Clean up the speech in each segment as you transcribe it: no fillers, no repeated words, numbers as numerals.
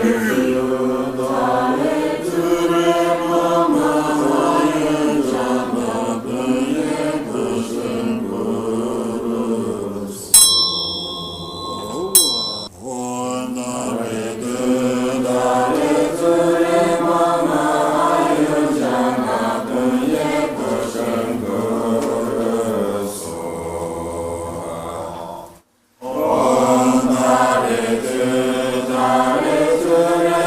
Om Hare Krishna, Hare Krishna.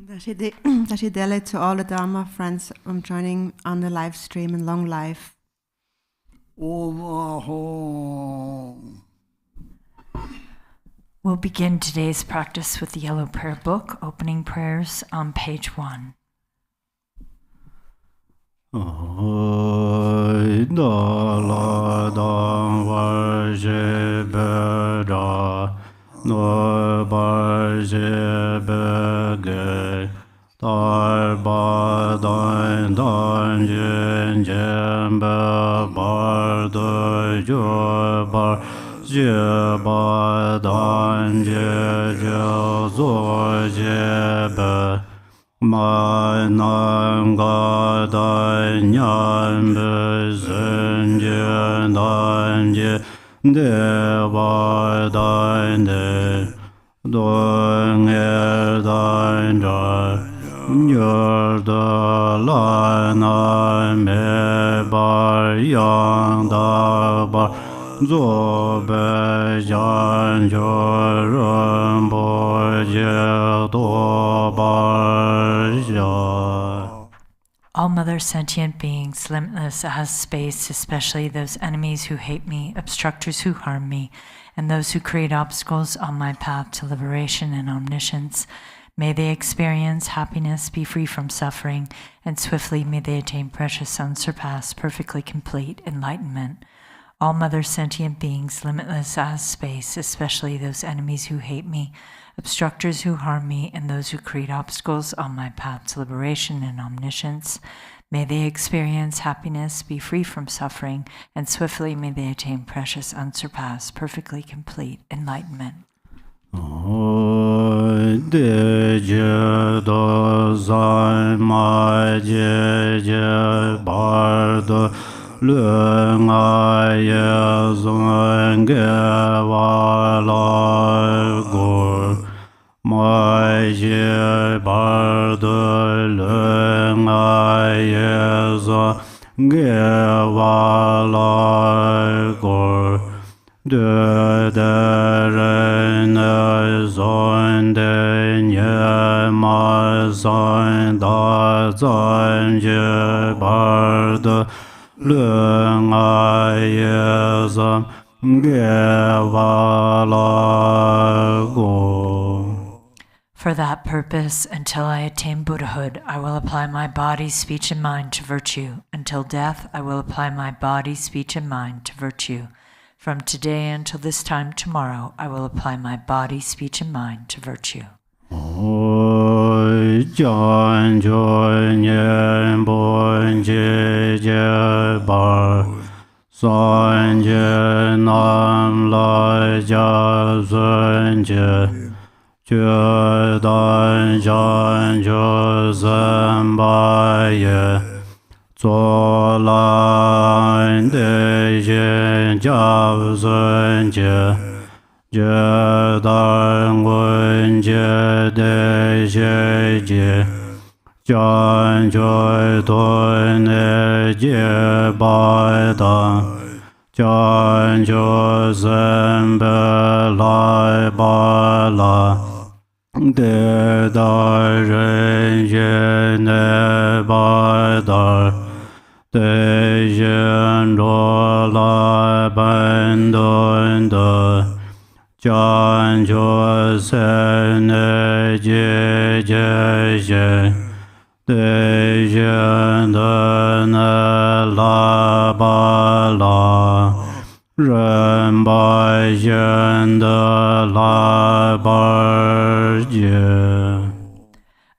Dashidele to all the Dharma friends joining on the live stream in long life. We'll begin today's practice with the Yellow Prayer Book, opening prayers on page 1. Mai nam ga da nyan be zen je dan je de ba da de dong er da ja nyer da la na me ba yang da ba zo be jan jo ren bo je do ba. All mother sentient beings, limitless as space, especially those enemies who hate me, obstructors who harm me, and those who create obstacles on my path to liberation and omniscience, may they experience happiness, be free from suffering, and swiftly may they attain precious, unsurpassed, perfectly complete enlightenment. All mother sentient beings, limitless as space, especially those enemies who hate me, obstructors who harm me, and those who create obstacles on my path to liberation and omniscience, may they experience happiness, be free from suffering, and swiftly may they attain precious, unsurpassed, perfectly complete enlightenment. Mai je bar de leng ai za ge wa la gor de ren zon de nye ma zon da zon je bar de leng ai za ge wa la gor. For that purpose, until I attain Buddhahood, I will apply my body, speech, and mind to virtue. Until death, I will apply my body, speech, and mind to virtue. From today until this time tomorrow, I will apply my body, speech, and mind to virtue. Chö dan jan jo zamba ye zo lan de yin jiao zhen jie jie dan wen jie de xie jie jan jo dun ne jie bai dan jan jo zhen be lai ba la de da ren ye ne ba da de yen ro la ban don da jan jo se ne je je je de yen da ne la ba la ren ba yen da la ba je.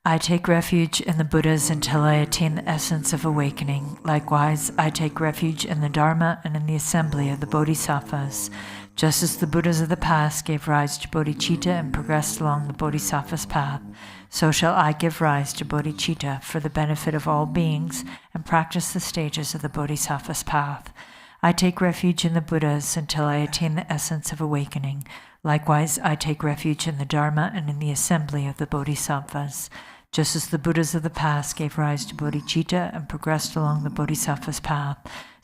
I take refuge in the Buddhas until I attain the essence of awakening. Likewise, I take refuge in the Dharma and in the assembly of the Bodhisattvas. Just as the Buddhas of the past gave rise to bodhicitta and progressed along the Bodhisattva's path, so shall I give rise to bodhicitta for the benefit of all beings and practice the stages of the Bodhisattva's path. I take refuge in the Buddhas until I attain the essence of awakening. Likewise, I take refuge in the Dharma and in the assembly of the Bodhisattvas. Just as the Buddhas of the past gave rise to bodhicitta and progressed along the Bodhisattva's path,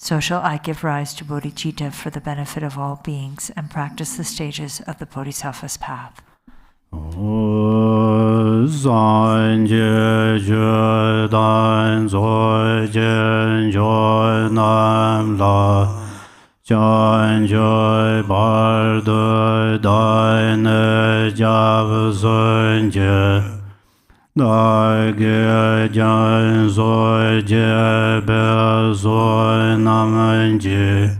So shall I give rise to bodhicitta for the benefit of all beings and practice the stages of the Bodhisattva's path. San je je dan zoi jen joi nam la chan joi bar de dai ne jav sun je dai ge jan zoi je be zoi nam je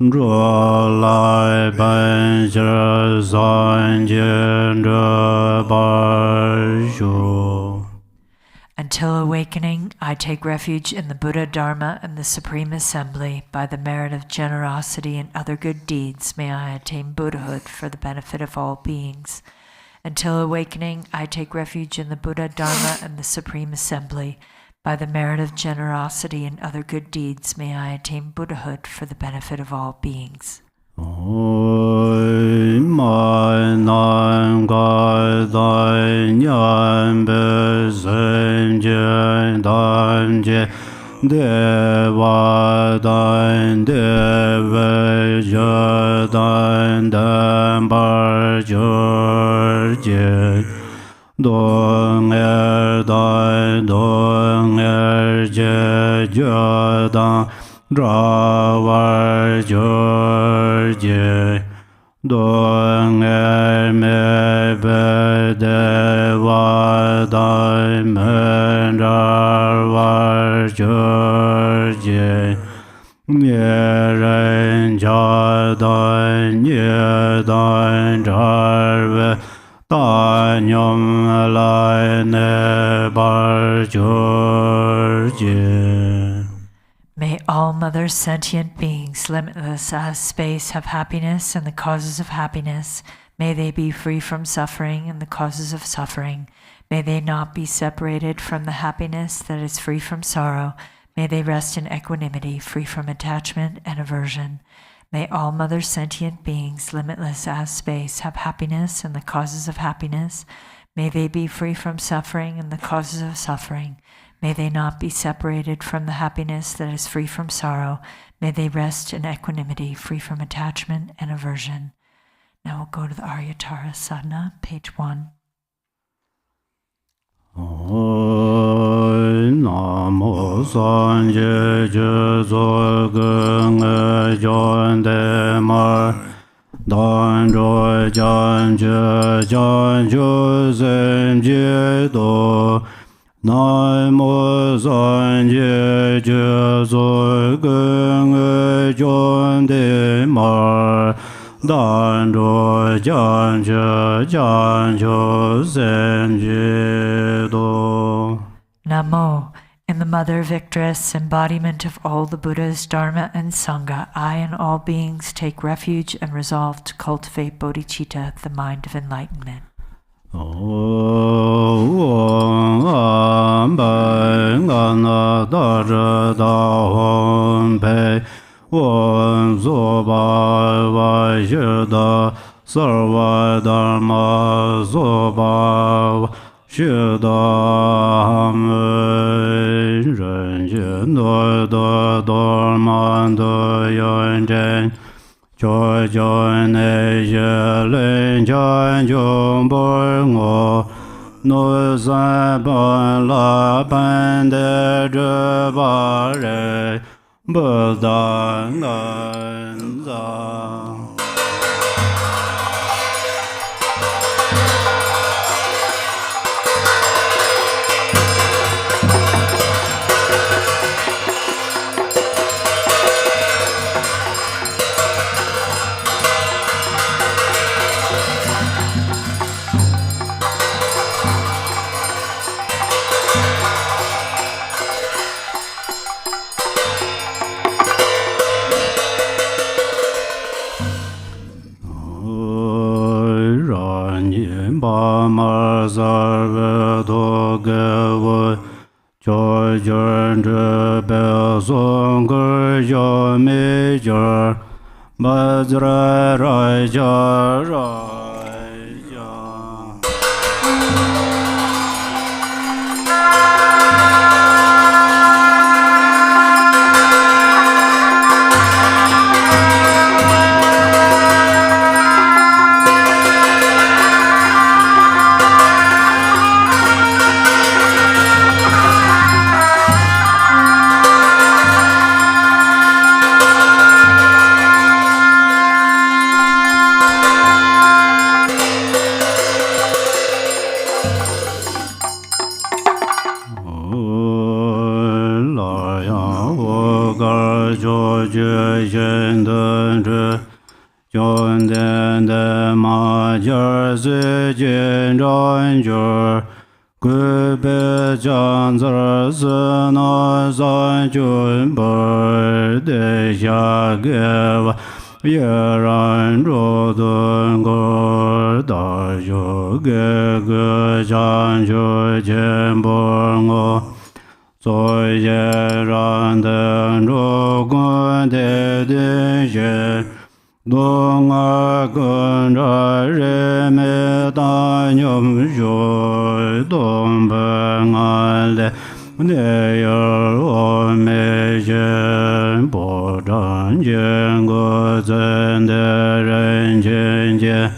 Zhuo lai ban zhe zan jian zhe bar shu. Until awakening, I take refuge in the Buddha, Dharma, and the Supreme Assembly. By the merit of generosity and other good deeds, may I attain Buddhahood for the benefit of all beings. Until awakening, I take refuge in the Buddha, Dharma, and the Supreme Assembly. By the merit of generosity and other good deeds, may I attain Buddhahood for the benefit of all beings. Oi mai nan gai dai nyan be sen jian dan jie de wa dan de wei zhe dan dan bar zhe jie dong je je dang ra war je dong me be de wa dai men ra war je nie ren ja dai nie dai jar ve da nyom lai ne bar je. May all mother sentient beings, limitless as space, have happiness and the causes of happiness. May they be free from suffering and the causes of suffering. May they not be separated from the happiness that is free from sorrow. May they rest in equanimity, free from attachment and aversion. May all mother sentient beings, limitless as space, have happiness and the causes of happiness. May they be free from suffering and the causes of suffering. May they not be separated from the happiness that is free from sorrow. May they rest in equanimity, free from attachment and aversion. Now we'll go to the Arya Tara Sadhana, page 1. Namo san je je zo ge nge jon de mar dan zhoi jan ju zen je do Namo san je je zo ge nge jon de mar dan zhoi jan ju zen je do. Namo, in the Mother Victress, embodiment of all the Buddhas, Dharma, and Sangha, I and all beings take refuge and resolve to cultivate bodhicitta, the mind of enlightenment. Sarva Dharma Zoba Shidam Ren Do Do Man Do Yon Jen Choi Jon Ne Je Len Jan Jong Bor Ngo No San Ban La Ban De Je Ba Re Buddha Nan Za. Mar zarve do ge cho jern de be song ge yo me jar ba zra ra ja John den de ma jar zi jin ran jur gu be jan zar zi na zan jun bar de xia ge wa ye ran ro dun go da ju ge ge jan ju jian bo ngo zoi ye ran den ro gun de de ye Dong a gun ra re me da nyum jo dong ben a le ne yer o me jen bo zhang jian ge zhen de ren jian jie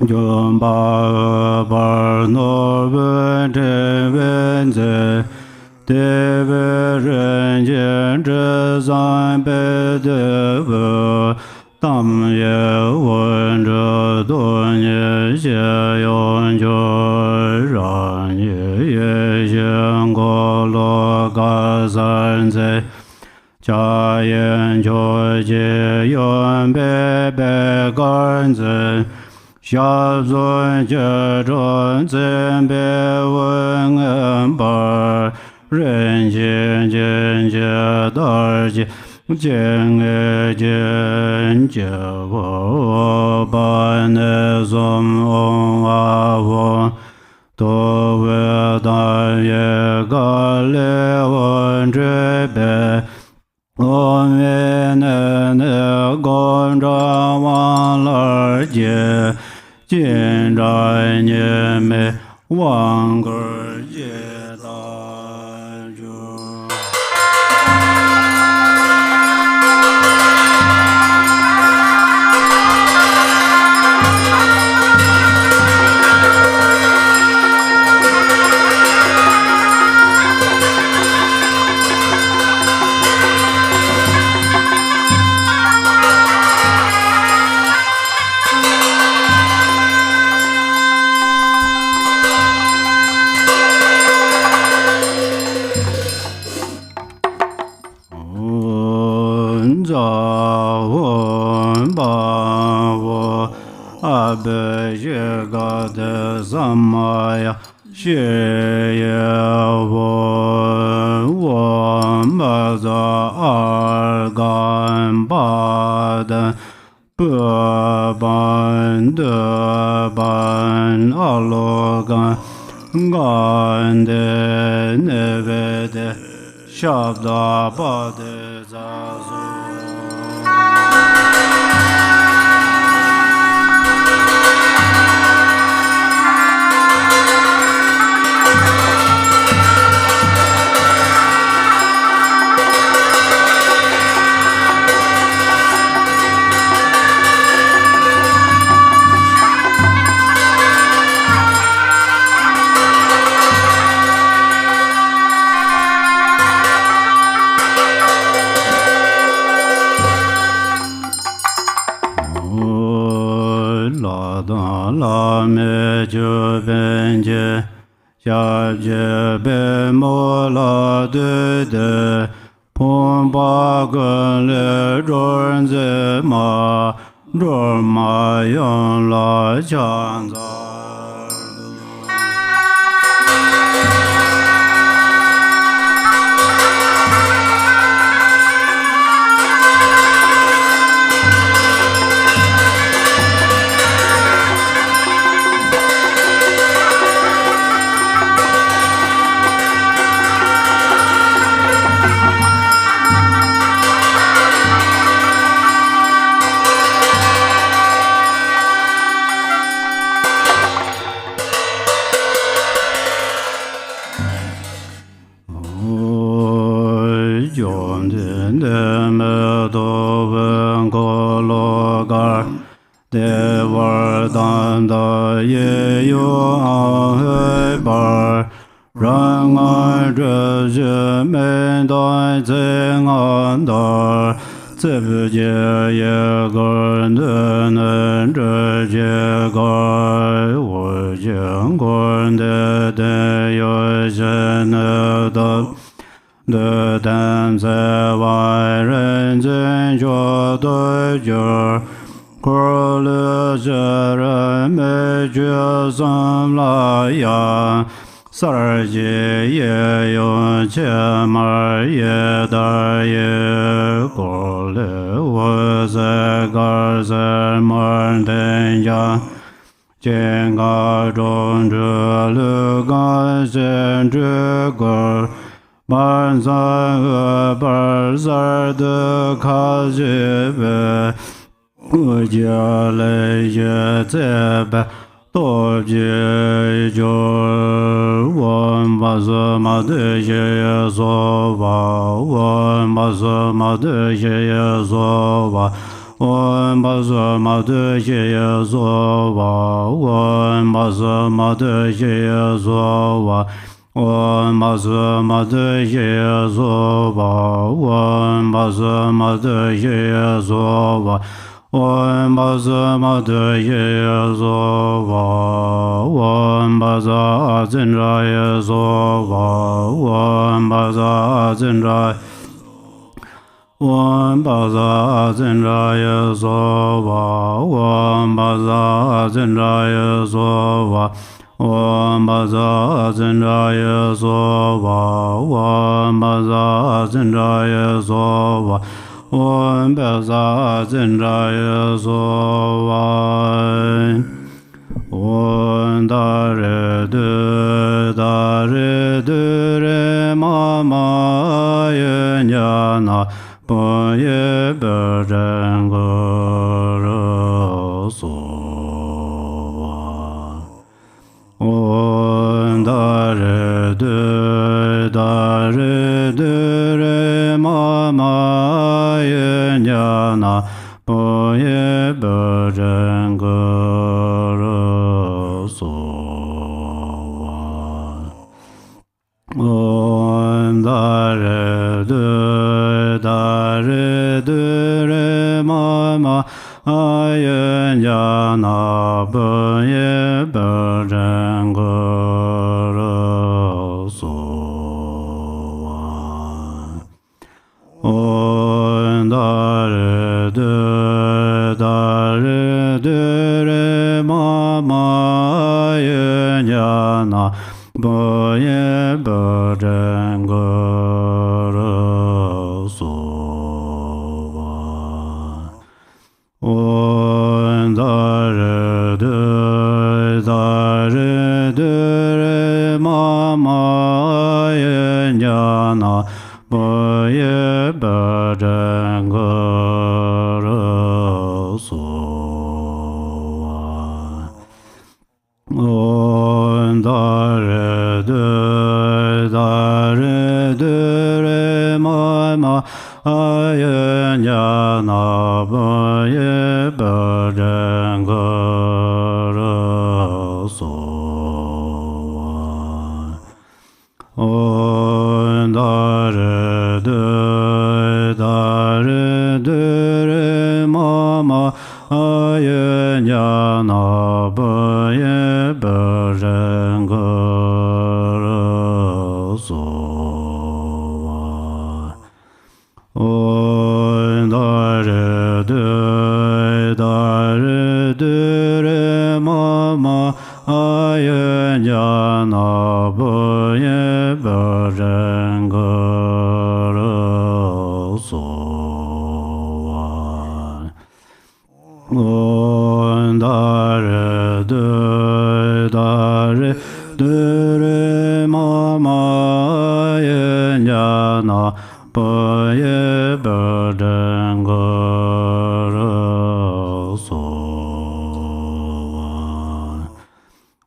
jun ba ba no wen te wen ze de be ren jian zhe zan be de ge Tam ye wen zhe dun ye xie yong jiu ran ye xian guo luo ga san zai jia yan jiu jie yuan bei bei gan zhen xia zun jie zhen zhen bei wen en bar ren jian jian jie da jie Jian e jian jie wo ba ne zong ong a wong do we dan ye ga le wen zhe bei ong ye ne ne gong zhang wang le jie jin zhan ye me wang ge jie da ju Samaya xie ye wo ma za er gan ba de be ban de ban a lo gan de ne ve de shab da ba de za zu la me ju ben je xia je be mo la de de pon ba ge le zhuan ze ma zhuan ma yang la jiang za ye yu a he bar rang an zhe zhe men dai zeng an dar zi bu jie ye gan de nen zhe jie gai wo jian guan de de yu zhen ne de de dan zai wai ren zhen zhuo de jiu Kurlu jere me ju Zambala ya Sarji ye yun che mar ye dar ye Kurlu waze garze mar den ya Jenga zhong zhe lu gan zhen zhe gur Ban zan e bar zar de ka zhe be Wu jia le ye zhe be Do jie jo Wan ba zi ma de ye ye zo wa Wan ba zi ma de ye ye zo wa Wan ba zi ma de ye ye zo wa Wan ba zi ma de ye ye zo wa Wan ba zi ma de ye ye zo wa Wan ba zi ma de ye ye zo wa Wan ba zi ma de ye ye zo wa Wan ba za zin ra ye zo wa Wan ba za zin ra Wan ba za zin ra ye zo wa Wan ba za zin ra ye zo wa Wan ba za zin ra ye zo wa Wan ba za zin ra ye zo wa Wan ba za zin ra ye zo wa Wan da re du re ma ye nya na Bo ye be ren go ro so wa Wan da re du re ma ye nya na Bo ye be ren go ro so wa Wan da re du re ma ye nya na Bo ye be ren go ro so wa Wan da re du re ma ye nya na Bo ye be ren go ro so wa Wan da re du re ma ye nya na Bo ye be ren go ro so wa Wan da re du re ma ye nya na Bo ye be ren go ro so wa Wan da re du re ma ye nya na Bo ye be ren go ro so wa Wan da re du re ma ye nya na Bo ye be ren go ro so wa Wan da re du re ma ye nya na Bo ye be ren go ro so wa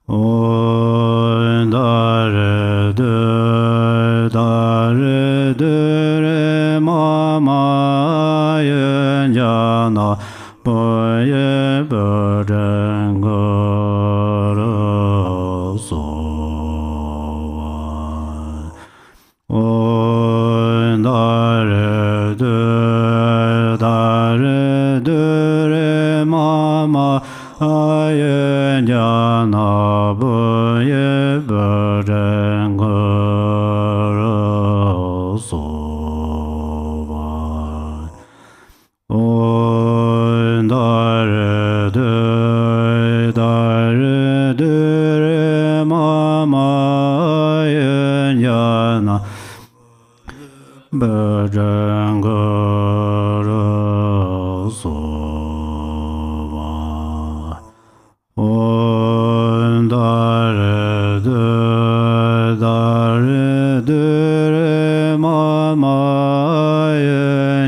Wan da re du re ma ye nya na Bo ye be ren go ro so wa Wan da re du re ma ye nya na Bo ye be ren go ro so wa Wan da re Bajangara Sova Om Dare Dare Mama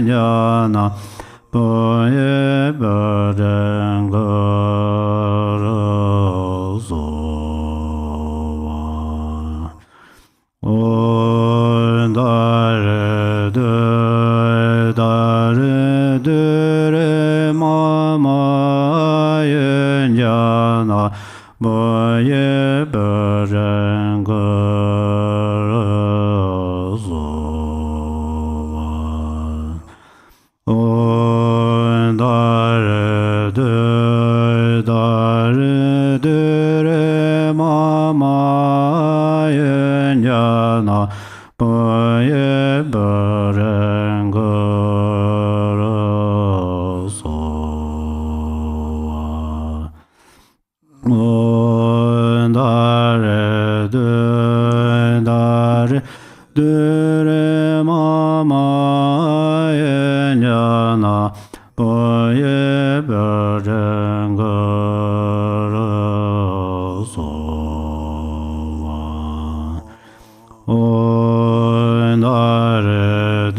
Yana Boye Bajangara Sova Om Dare Dare Mama Yana Boye Bajangara Sova Om Dare Dare Mama Yana Boye Bajangara Sova Om Dare Dare Mama Yana Boye Bajangara Sova Om Dare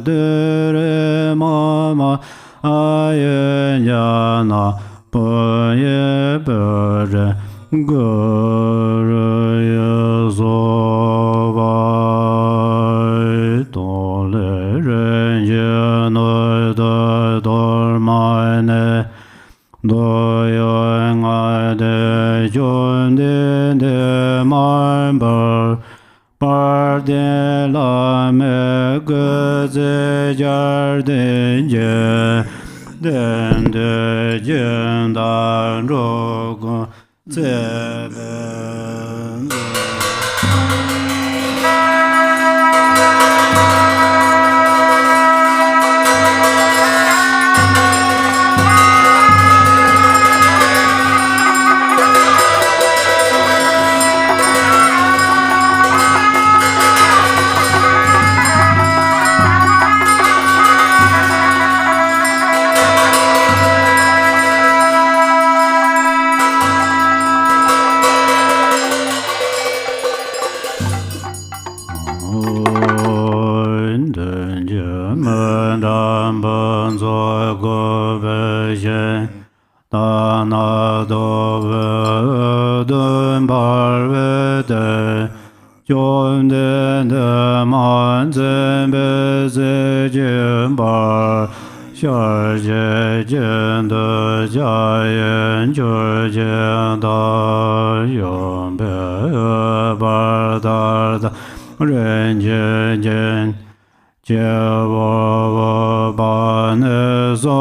Dare Mama Yana Boye Bajangara Sova Dans les règnes de dormane Doyang de John de Marble Par de la Mege Jardin Den de Jendan Rogo Zeben Dana dove dun barvede Jon de manzen beze jimbar Sharje jende jayen jurjen da Yombe bardar renjen jen Jevo bane zo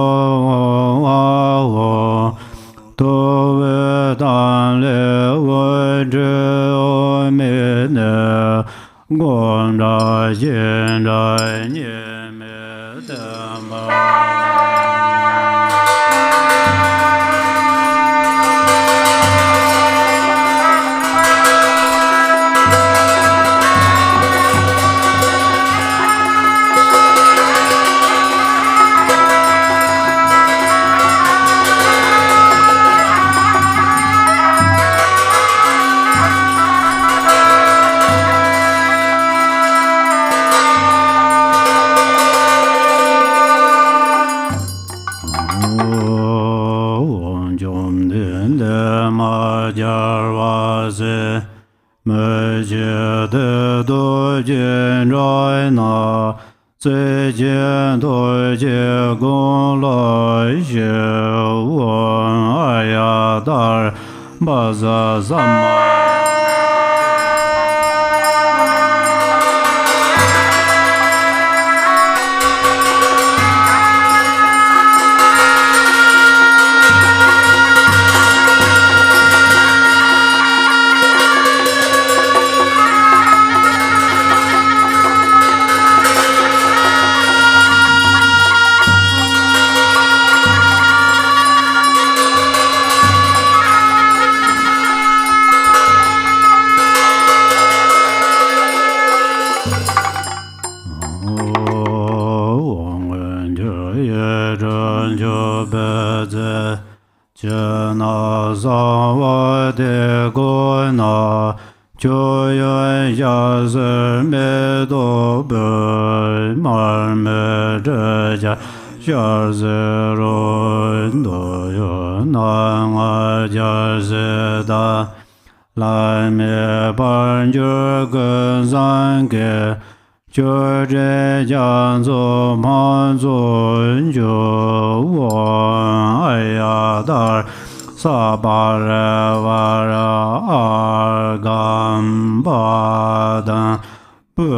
Tove dan le wajre omine Gonda jenda nyeme dama Meje de do jin rai na zui jian do jie gong lai xie wen Arya Tara ba za Zambala rön jo be na sa wa de go na jo ye ya ze me do be mar me de ja ja ze ro do yo na nga ja ze da lai me ban ju ge zang ge jo zhe jiang zu man zu ju wo ai ya da sa ba re wa ra a gam ba da bu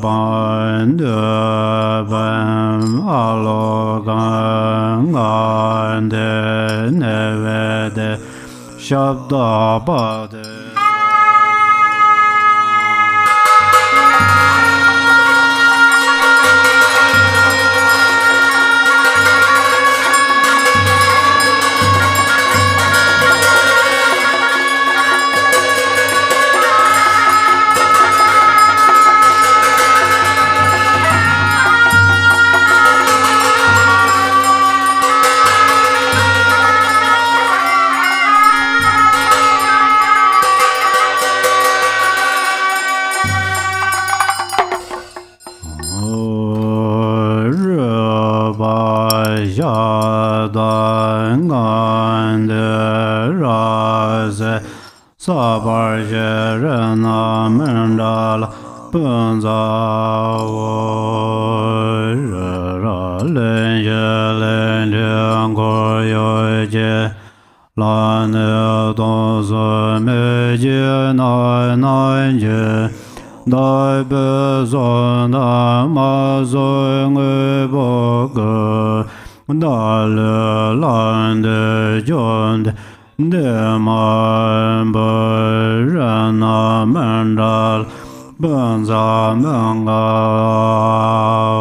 ban de ban a lo gan gan de ne ve de shab da ba de Sabar Jerena Mandala Punza Ra Len Len Gor Yoje Lan Don Zo Me Je Na Na Je Dai Be Zo Na Ma Zo Nge Bo Ge Da Le Lan De Jon De man barana mandal banza manga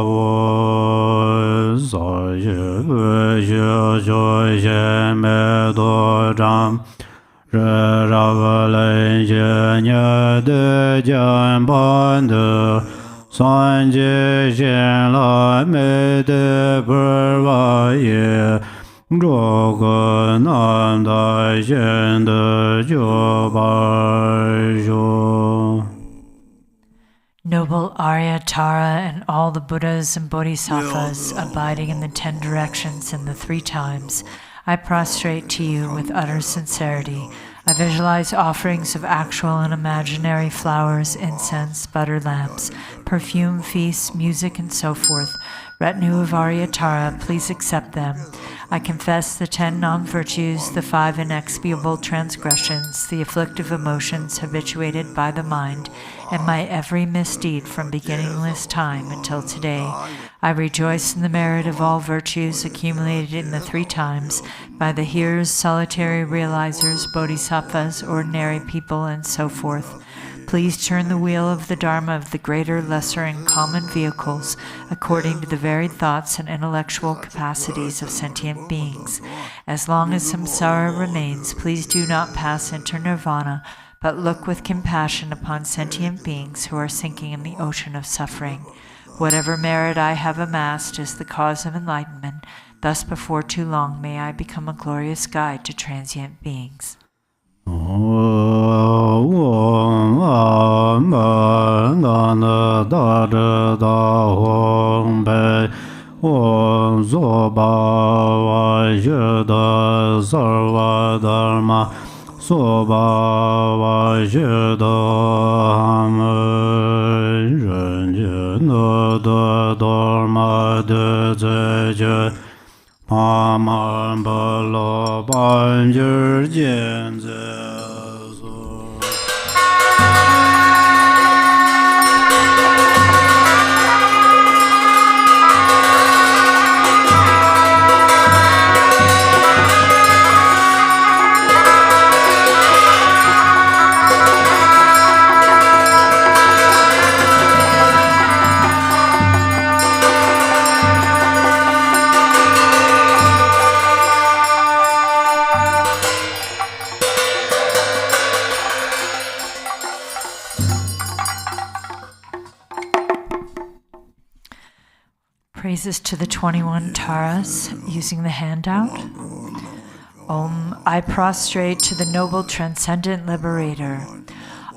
wo so ye ye jo ye me do ram re ra le ye nya de jan ban de san je xian la me de per va ye Noble Arya Tara and all the Buddhas and Bodhisattvas abiding in the 10 directions and the 3 times, I prostrate to you with utter sincerity. I visualize offerings of actual and imaginary flowers, incense, butter lamps, perfume, feasts, music, and so forth. Retinue of Arya Tara, please accept them. I confess the 10 non-virtues, the 5 inexpiable transgressions, the afflictive emotions habituated by the mind, and my every misdeed from beginningless time until today. I rejoice in the merit of all virtues accumulated in the 3 times by the hearers, solitary realizers, bodhisattvas, ordinary people, and so forth. Please turn the wheel of the Dharma of the greater, lesser, and common vehicles according to the varied thoughts and intellectual capacities of sentient beings. As long as samsara remains, please do not pass into nirvana, but look with compassion upon sentient beings who are sinking in the ocean of suffering. Whatever merit I have amassed is the cause of enlightenment. Thus, before too long, may I become a glorious guide to transient beings. Praises to the 21 Taras, using the handout. Om, I prostrate to the noble transcendent liberator.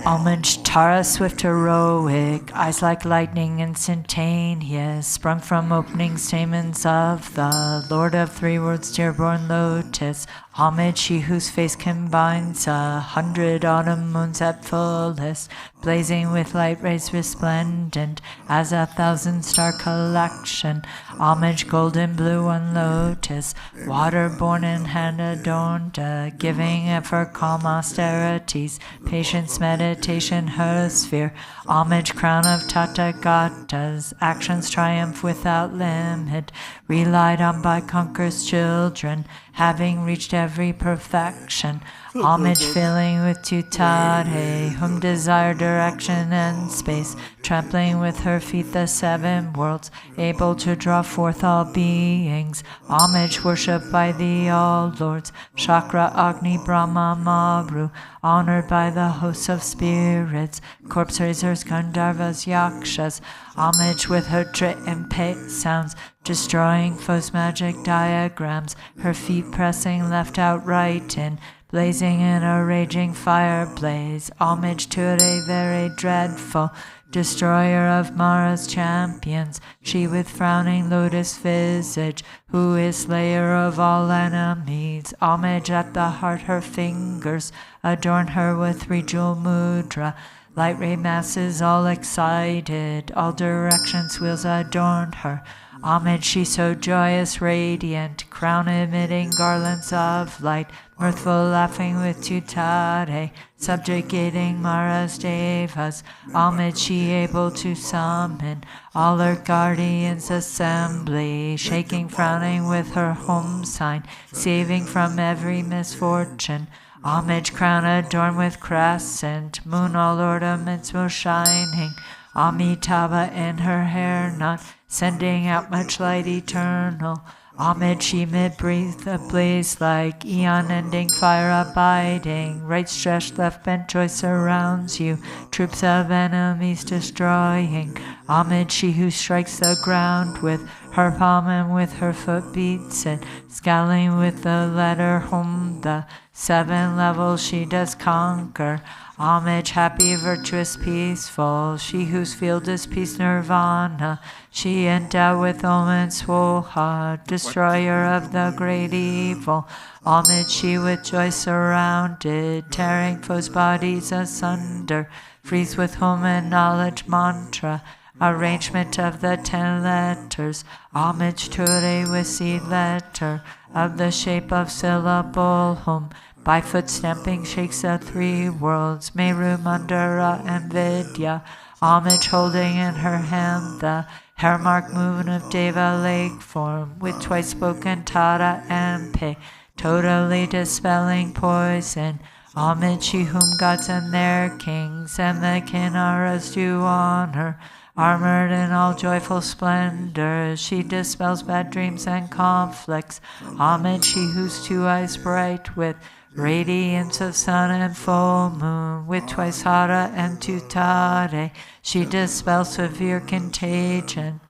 Homage, Tara, swift heroic, eyes like lightning instantaneous, sprung from opening stamens of the Lord of Three Worlds, dearborn lotus. Homage, she whose face combines 100 autumn moons at fullest, blazing with light rays resplendent as 1,000 star collection. Homage, golden blue on lotus, water-born and hand-adorned, giving it for calm austerities, patience, meditation, her sphere. Homage, crown of Tathagatas, actions triumph without limit, relied on by conquerors' children, having reached every perfection. Homage filling with tutare, whom desire direction and space, trampling with her feet the 7 worlds, able to draw forth all beings. Homage worshipped by the all lords, Chakra, Agni, Brahma, Maru, honored by the hosts of spirits, corpse raisers, Gandharvas, Yakshas. Homage with her triumphant sounds, destroying foes' magic diagrams, her feet pressing left out right in, blazing in a raging fire blaze. Homage to a very dreadful destroyer of Mara's champions, she with frowning lotus visage, who is slayer of all enemies. Homage at the heart, her fingers adorn her with 3 jewel mudra. Light ray masses all excited, all directions wheels adorn her. Homage, she so joyous, radiant, crown emitting garlands of light, mirthful laughing with tutare, subjugating Mara's devas. Homage, she able to summon all her guardians assembly, shaking, frowning with her home sign, saving from every misfortune. Homage, crown adorned with crescent, moon all ornaments most shining. Amitabha in her hair knot, sending out much light eternal. Homage, she mid-breathe ablaze like eon-ending fire abiding. Right stretched, left bent, joy surrounds you, troops of enemies destroying. Homage, she who strikes the ground with her palm and with her foot beats it, scaling with the letter home the 7 levels she does conquer. Homage, happy, virtuous, peaceful, she whose field is peace nirvana. She endowed with Om and Swoha, destroyer of the great evil. Homage, she with joy surrounded, tearing foes' bodies asunder. Freeze with Om and knowledge mantra, arrangement of the 10 letters. Homage to Re with seed letter, of the shape of syllable Hum. By foot stamping shakes the 3 worlds, Meru, Mandara, and Vidya. Homage holding in her hand the hair mark moon of Deva lake form, with twice spoken Tara and Pe, totally dispelling poison. Homage, she whom gods and their kings and the Kinnaras do honor. Armored in all joyful splendor, she dispels bad dreams and conflicts. Homage, she whose 2 eyes bright with radiance of sun and full moon, with twice Hara and tutare, she dispels severe contagion.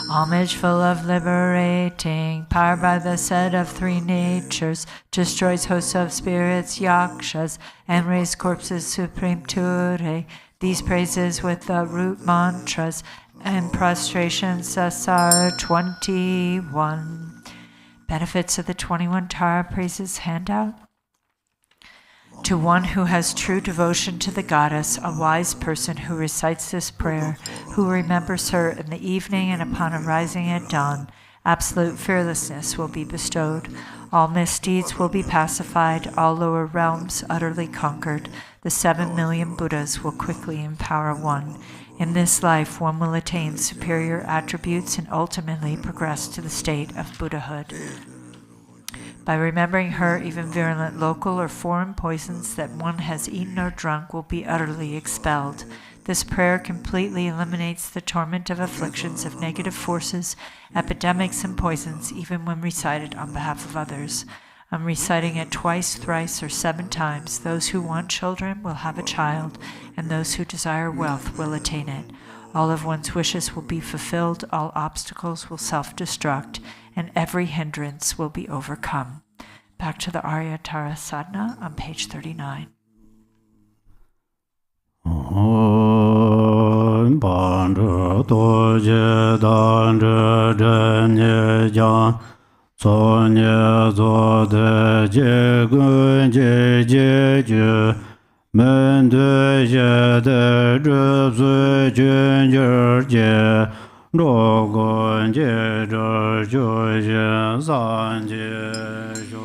Homage full of liberating, powered by the set of 3 natures, destroys hosts of spirits, yakshas, and raise corpses supreme ture. These praises with the root mantras and prostrations Sasar 21. Benefits of the 21 Tara praises handout. To one who has true devotion to the goddess, a wise person who recites this prayer, who remembers her in the evening and upon arising at dawn, absolute fearlessness will be bestowed. All misdeeds will be pacified, all lower realms utterly conquered. The 7 million Buddhas will quickly empower one. In this life, one will attain superior attributes and ultimately progress to the state of Buddhahood. By remembering her, even virulent local or foreign poisons that one has eaten or drunk will be utterly expelled. This prayer completely eliminates the torment of afflictions of negative forces, epidemics, and poisons, even when recited on behalf of others. On reciting it twice, thrice, or 7 times, those who want children will have a child, and those who desire wealth will attain it. All of one's wishes will be fulfilled, all obstacles will self-destruct, and every hindrance will be overcome. Back to the Arya Tara Sadhana on page 39. Om Bandra Doje Dandra Drenye Jang Sonye Zode Je Gun Je Je Je Men De Je De Zhe Zui Jun Jer Je Ro Gun Je Zhe Ju Je San Je Shu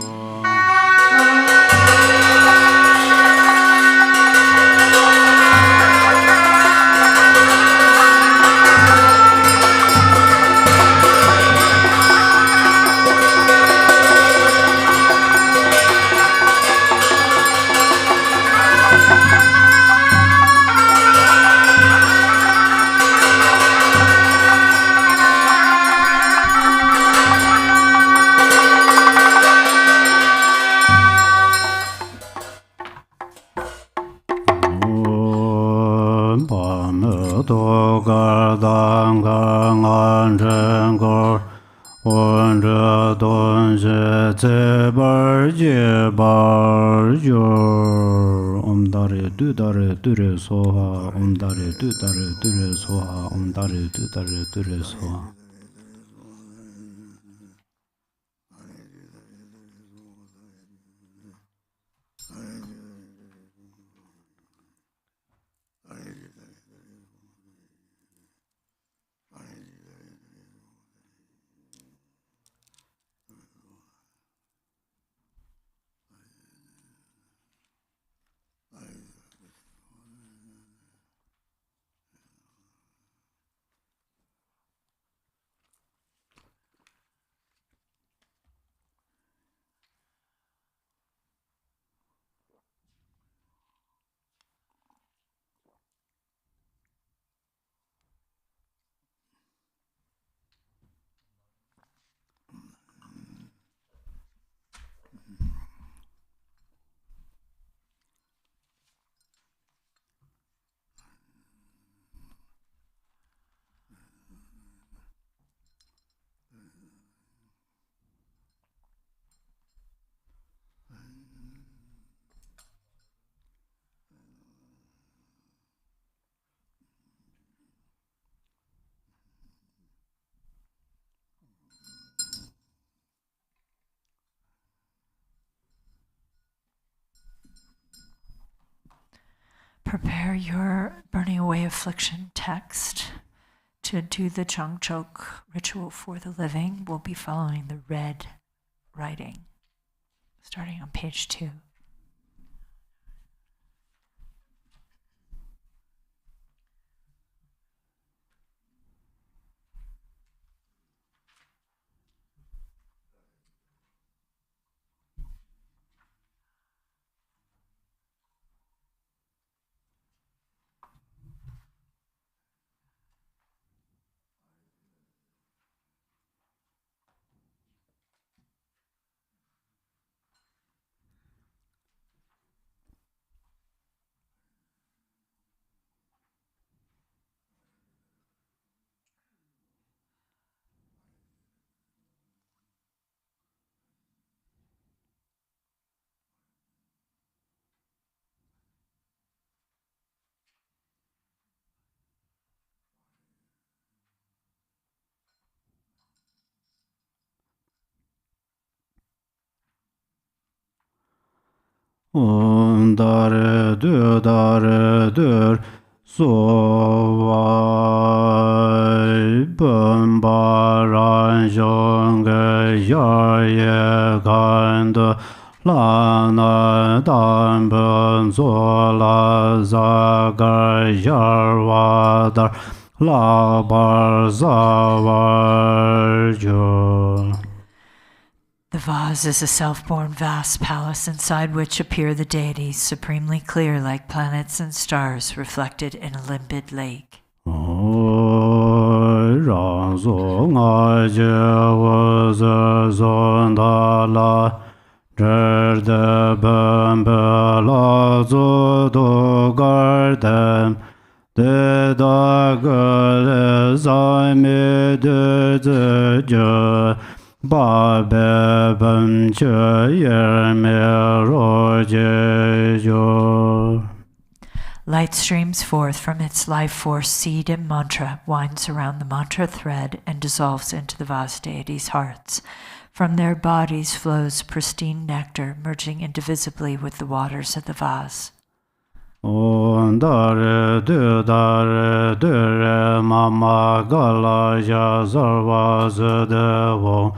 Dure soha, dare du dare dure soha, dare du dare dure soha. Prepare your burning away affliction text to do the JangChok ritual for the living. We'll be following the red writing, starting on page 2. Dare dur so vai bun baran jong ya ye gan de la na dan bun zo la za ga ya wa da la bar za wa jo. The vase is a self-born vast palace inside which appear the deities, supremely clear like planets and stars reflected in a limpid lake. de da ge za me de ze je ba be ben che yer me ro je jo. Light streams forth from its life force seed and mantra, winds around the mantra thread, and dissolves into the vast deities' hearts. From their bodies flows pristine nectar, merging indivisibly with the waters of the vase. On dare de mama gala ya zarva zedevo.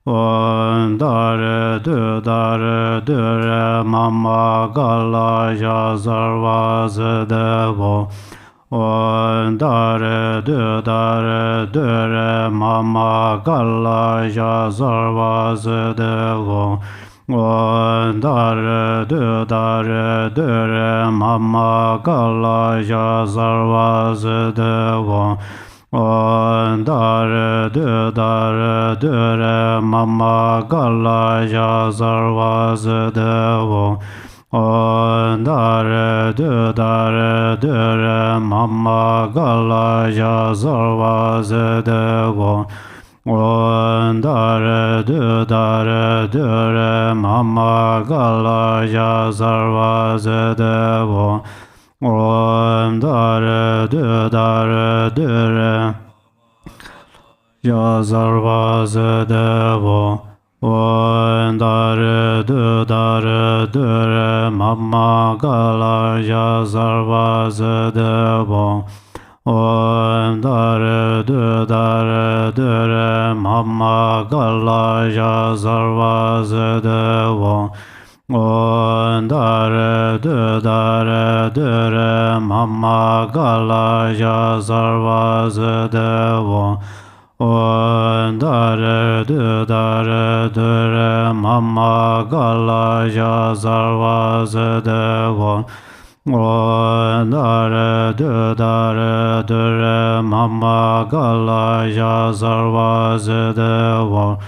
On dare de mama gala ya zarva zedevo. On dare de mama gala ya zarva zedevo. On dare de mama gala ya zarva zedevo. On dare de mama gala ya zarva zedevo. On dare de mama gala ya zarva zedevo. On dare de mama gala ya zarva zedevo. On dare de ya zarva zedevo. On dare de mama gala ya zarva zedevo. On dare de mama gala ya zarva zedevo. On dare de mama gala ya zarva zedevo. On dare de mama gala ya zarva zedevo. On dare de mama gala ya zarva zedevo.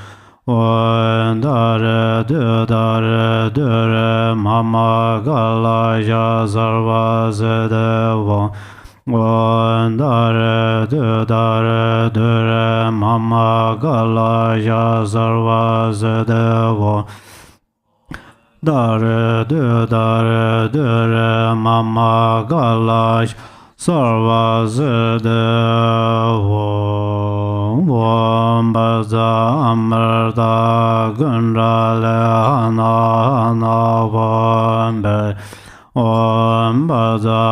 On dare de mama gala ya zarva zedevo. On dare de mama gala ya zarva zedevo. Dare de mama gala sarva zedevo. Om baza amrda gunrale hana vambe. Om baza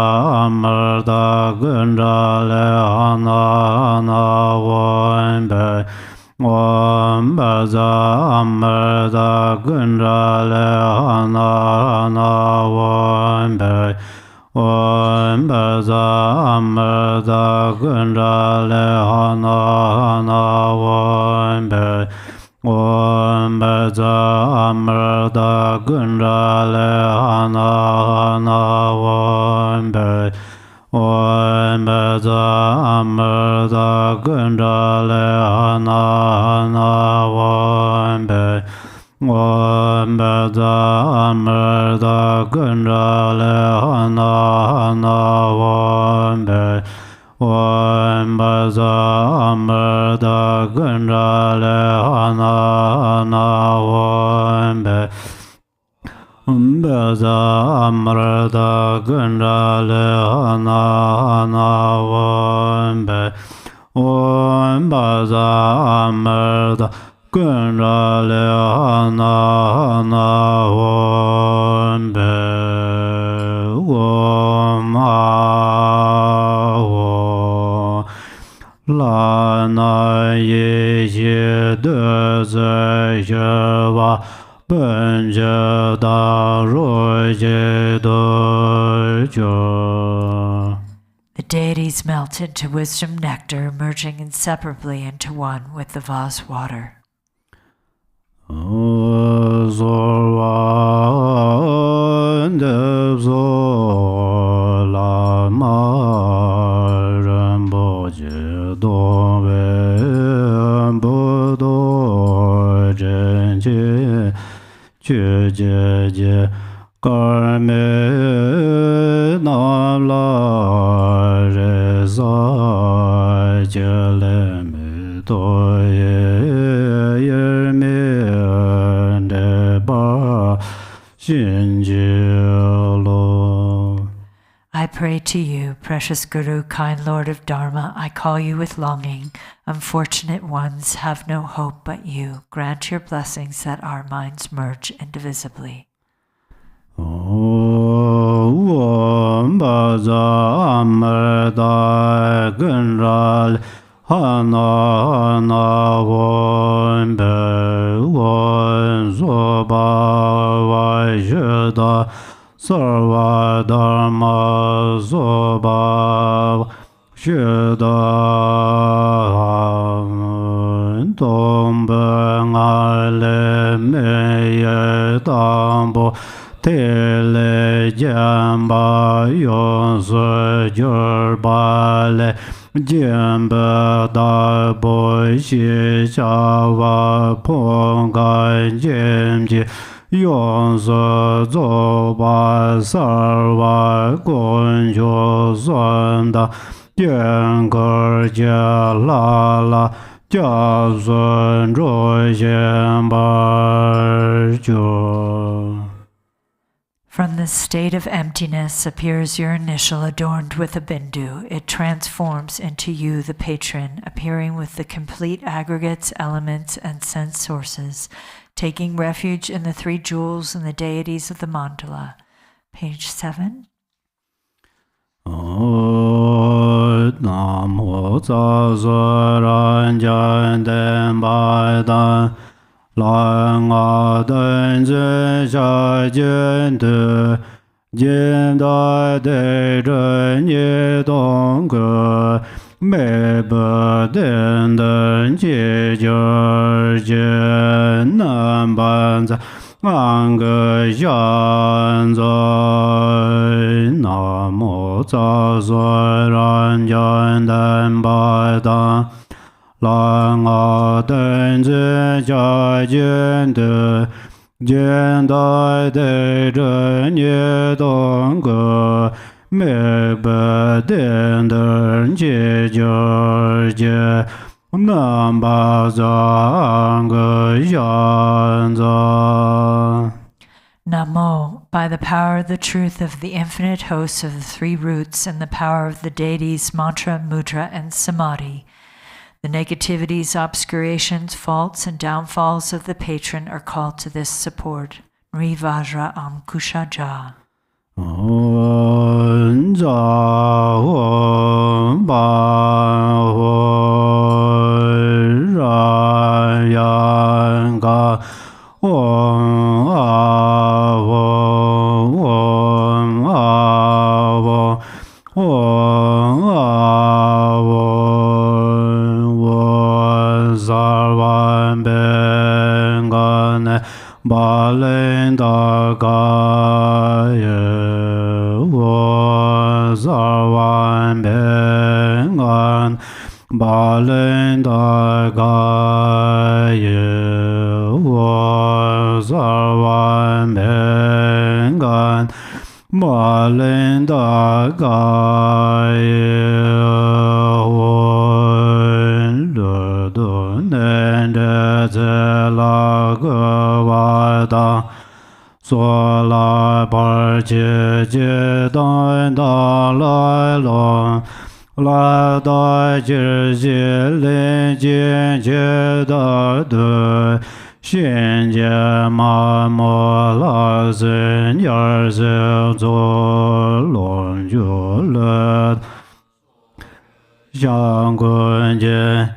amrda gunrale hana vambe. Om baza amrda gunrale hana vambe. Om baza amrda gunrale hana vambe. Om baza amrda gunrale hana vambe. Om baza amrda gunrale hana vambe. Om baza amrda gunrale hana vambe. Om baza amrda gunrale hana vambe. Om baza amrda gunrale hana vambe. Om baza amrda gunrale hana vambe. Om la na ye ye de ze ye va ben je da ro ye do jo. The deities melt into wisdom nectar, merging inseparably into one with the vase water. Karme na la re sa jele me to ye me de ba xin lo. I pray to you, precious Guru, kind Lord of Dharma. I call you with longing. Unfortunate ones have no hope but you. Grant your blessings that our minds merge indivisibly. Om Baza Amrda Gunral Hana Hana Won Be Won Zoba Vajda Sarva Dharma Zoba Shida Tombe Ngale Meye Tambo Tele Jamba Yonse Jurbale Jembe Da Boy Shi Chava Pongan Jemji Yonse Zoba Sarva Gonjo Zonda Yengar Jalala Jazun Royembar Jo. From the state of emptiness appears your initial adorned with a bindu. It transforms into you, the patron, appearing with the complete aggregates, elements, and sense sources, taking refuge in the three jewels and the deities of the mandala. Page 7. Namo Tzazaran Jandan Baidan Lang A Tenzin Sha Jin Tu Jin Da De Zhen Ye Dong Ge Mei Be Den Den Jie Jia Jin Nan Ban Zai An Ge Shan Zai Namo Tzazaran Jandan Baidan Lang A Tenzin Sha Jin Tu Jin Da De Zhen Ye Dong Ge Mei Be Den Den Jie Jia Jia Nan Ba Zai An Ge Shan Zai. Namo, by the power of the truth of the infinite hosts of the three roots and the power of the deities mantra, mudra, and samadhi, the negativities, obscurations, faults, and downfalls of the patron are called to this support. Nri Vajra Ankusha Ja. Om Ja Om Ba Ho Ra Yang Ga Om A Wo Om A Wo Om A Wo Wo Zarvan Bengan Balen Da Ga Ye Wo Zarvan Bengan Balen Da Ga Ye Wo Zarvan Bengan Balen Da Ga Ye Wo Lu Du Nen De Ze La Ge Wa Da So La Par Jie Jie Dan Da Lai Long La Da Jie Jie Lin Jie Jie Da Du Xin Jie Ma Mo La Zhen Yar Zhe Zuo Long Ju Le Xiang Gun Jie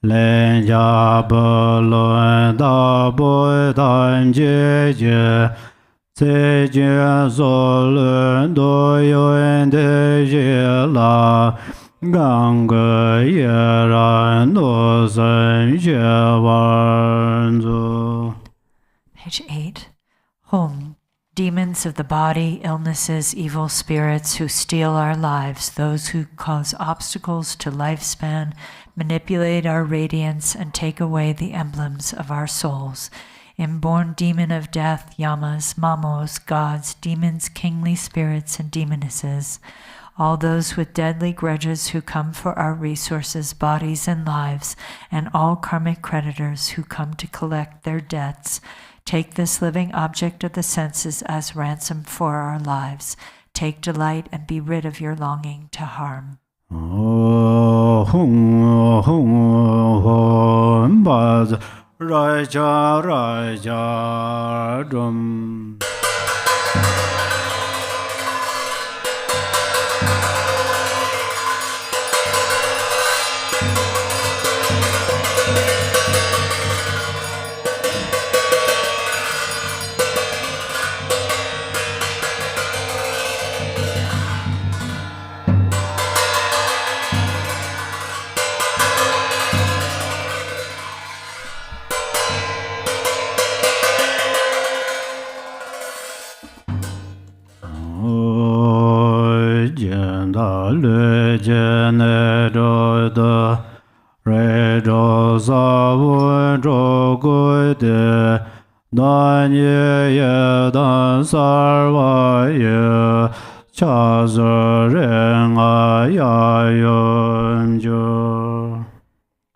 Len Jia Bo Lun Da Bo Dan Jie Jie Zai Jie So Lun Do Yun De Jie La Gang Ge Ye Ran Do Zhen Jie Wan Zu. Page 8. Hum. Demons of the body, illnesses, evil spirits who steal our lives, those who cause obstacles to lifespan, manipulate our radiance, and take away the emblems of our souls. Inborn demon of death, yamas, mamos, gods, demons, kingly spirits, and demonesses. all those with deadly grudges who come for our resources, bodies, and lives, and all karmic creditors who come to collect their debts. Take this living object of the senses as ransom for our lives. Take delight and be rid of your longing to harm.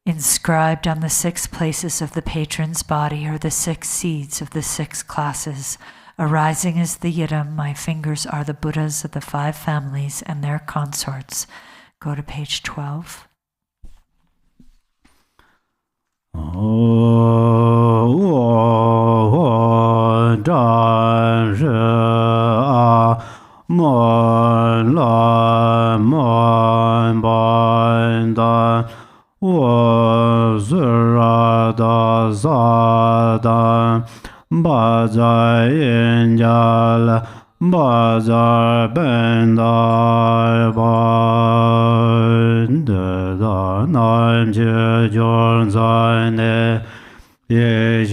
Inscribed on the 6 places of the patron's body are the 6 seeds of the 6 classes. Arising as the Yidam, my fingers are the Buddhas of the 5 families and their consorts. Go to page 12. Bazar Bendar Band Nam Jorn Zane Ye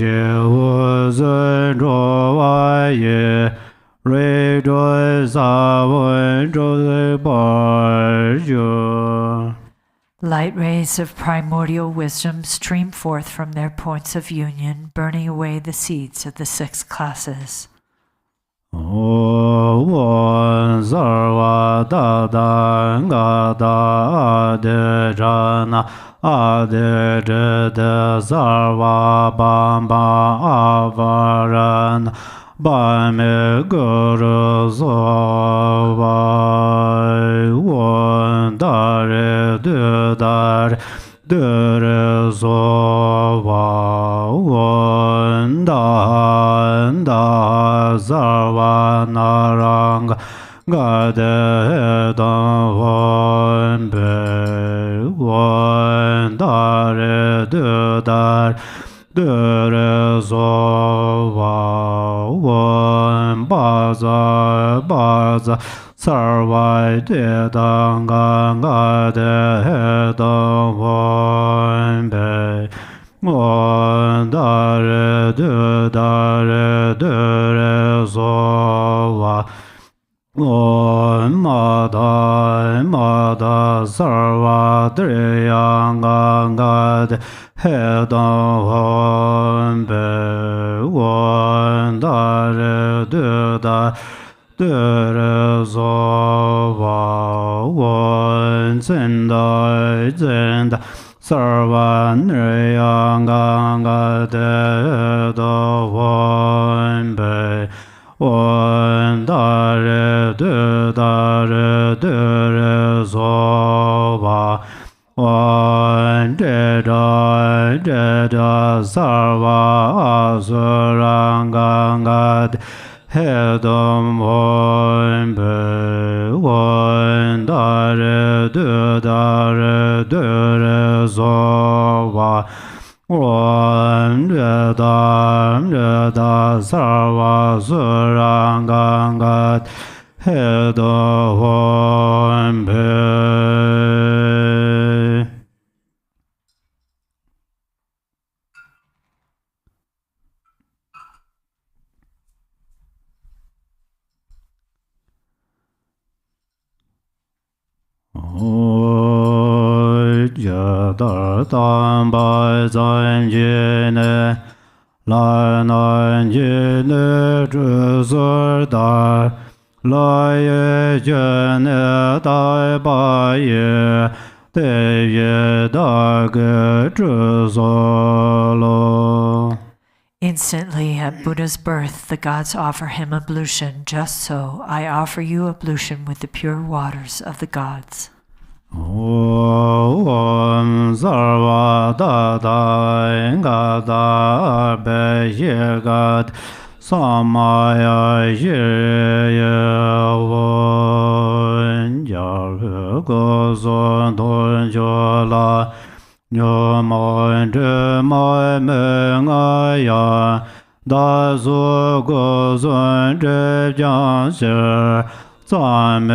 was a draw ye rejoice the bar. Light rays of primordial wisdom stream forth from their points of union, burning away the seeds of the 6 classes. Zarva Dada Gada Adejana Adejede Zarva Bamba Avaran Bame Guru Zova Wandare Dudar Dure Zova Wanda Zarva Narang Gade Davambe Wandare Dudar Dure Zova Wambaza Baza Sarvai Dedanga De Davambe Wandare Dudare Dure Zova Mada Sarva Driyangangad Hedavambe Wandare Duda Dure Zova Zinda Sarva Driyangangad Hedavambe Wandare Dudare Dure Zova Wandeda Sarva Asurangangad Hedam Vambe Wandare Dudare Dure Zova Wandeda Sarva Surangangad Hedam Vambe. Jadar Tamba Zanjine La Nanjine Druzurdar la ye jene dai ba ye de ye da ge zhu zo lo. Instantly at Buddha's birth, the gods offer him ablution. Just so, I offer you ablution with the pure waters of the gods. Om Sarva Dada Ingada Be Yegat Samaya Yevon Jar Gozon Don Jola Nyomoin Jemai Mengaya Da Zu Gozon Jeb Janshir Even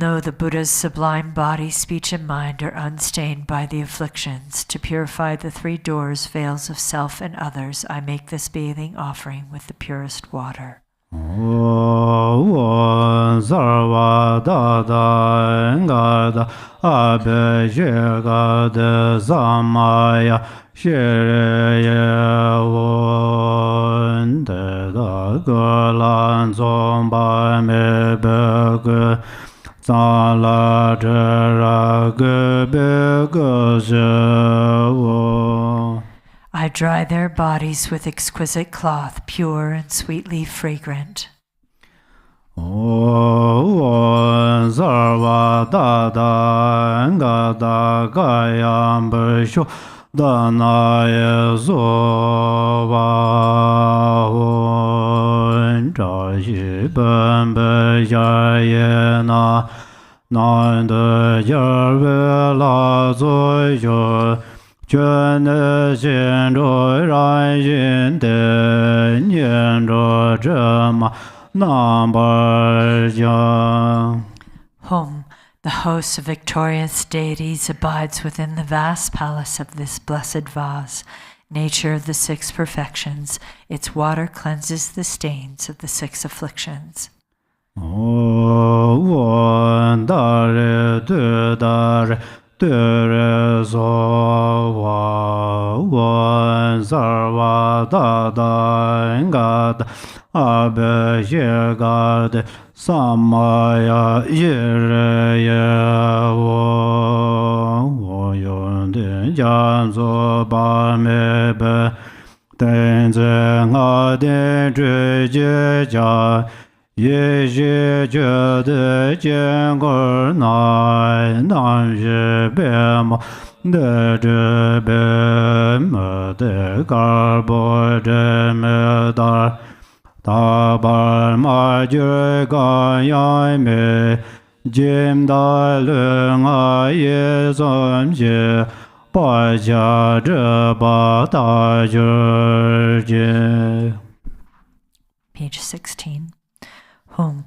though the Buddha's sublime body, speech, and mind are unstained by the afflictions, to purify the three doors, veils of self and others, I make this bathing offering with the purest water. I dry their bodies with exquisite cloth, pure and sweetly fragrant. Sarva Dada Ngada Gayam Besho Danaya Zova Jashi Bambe Jayena Nanda Jarve La Zoyo Chene Xin Roi Ran Yin De Nian Ro Zhema Home, the host of victorious deities, abides within the vast palace of this blessed vase, nature of the six perfections. Its water cleanses the stains of the six afflictions. Abe Yegad Samaya Yereyevo Yondin Janzo Bamebe Tenzin Adin Jija Yeji Jede Jengur Nai Nanji Bema De Jebem De Garbo Jemedar Tabar Majur Gayai Me Jim Da Lung Aye Zom Je Baja Jeba Da Jurje. Page 16. Home,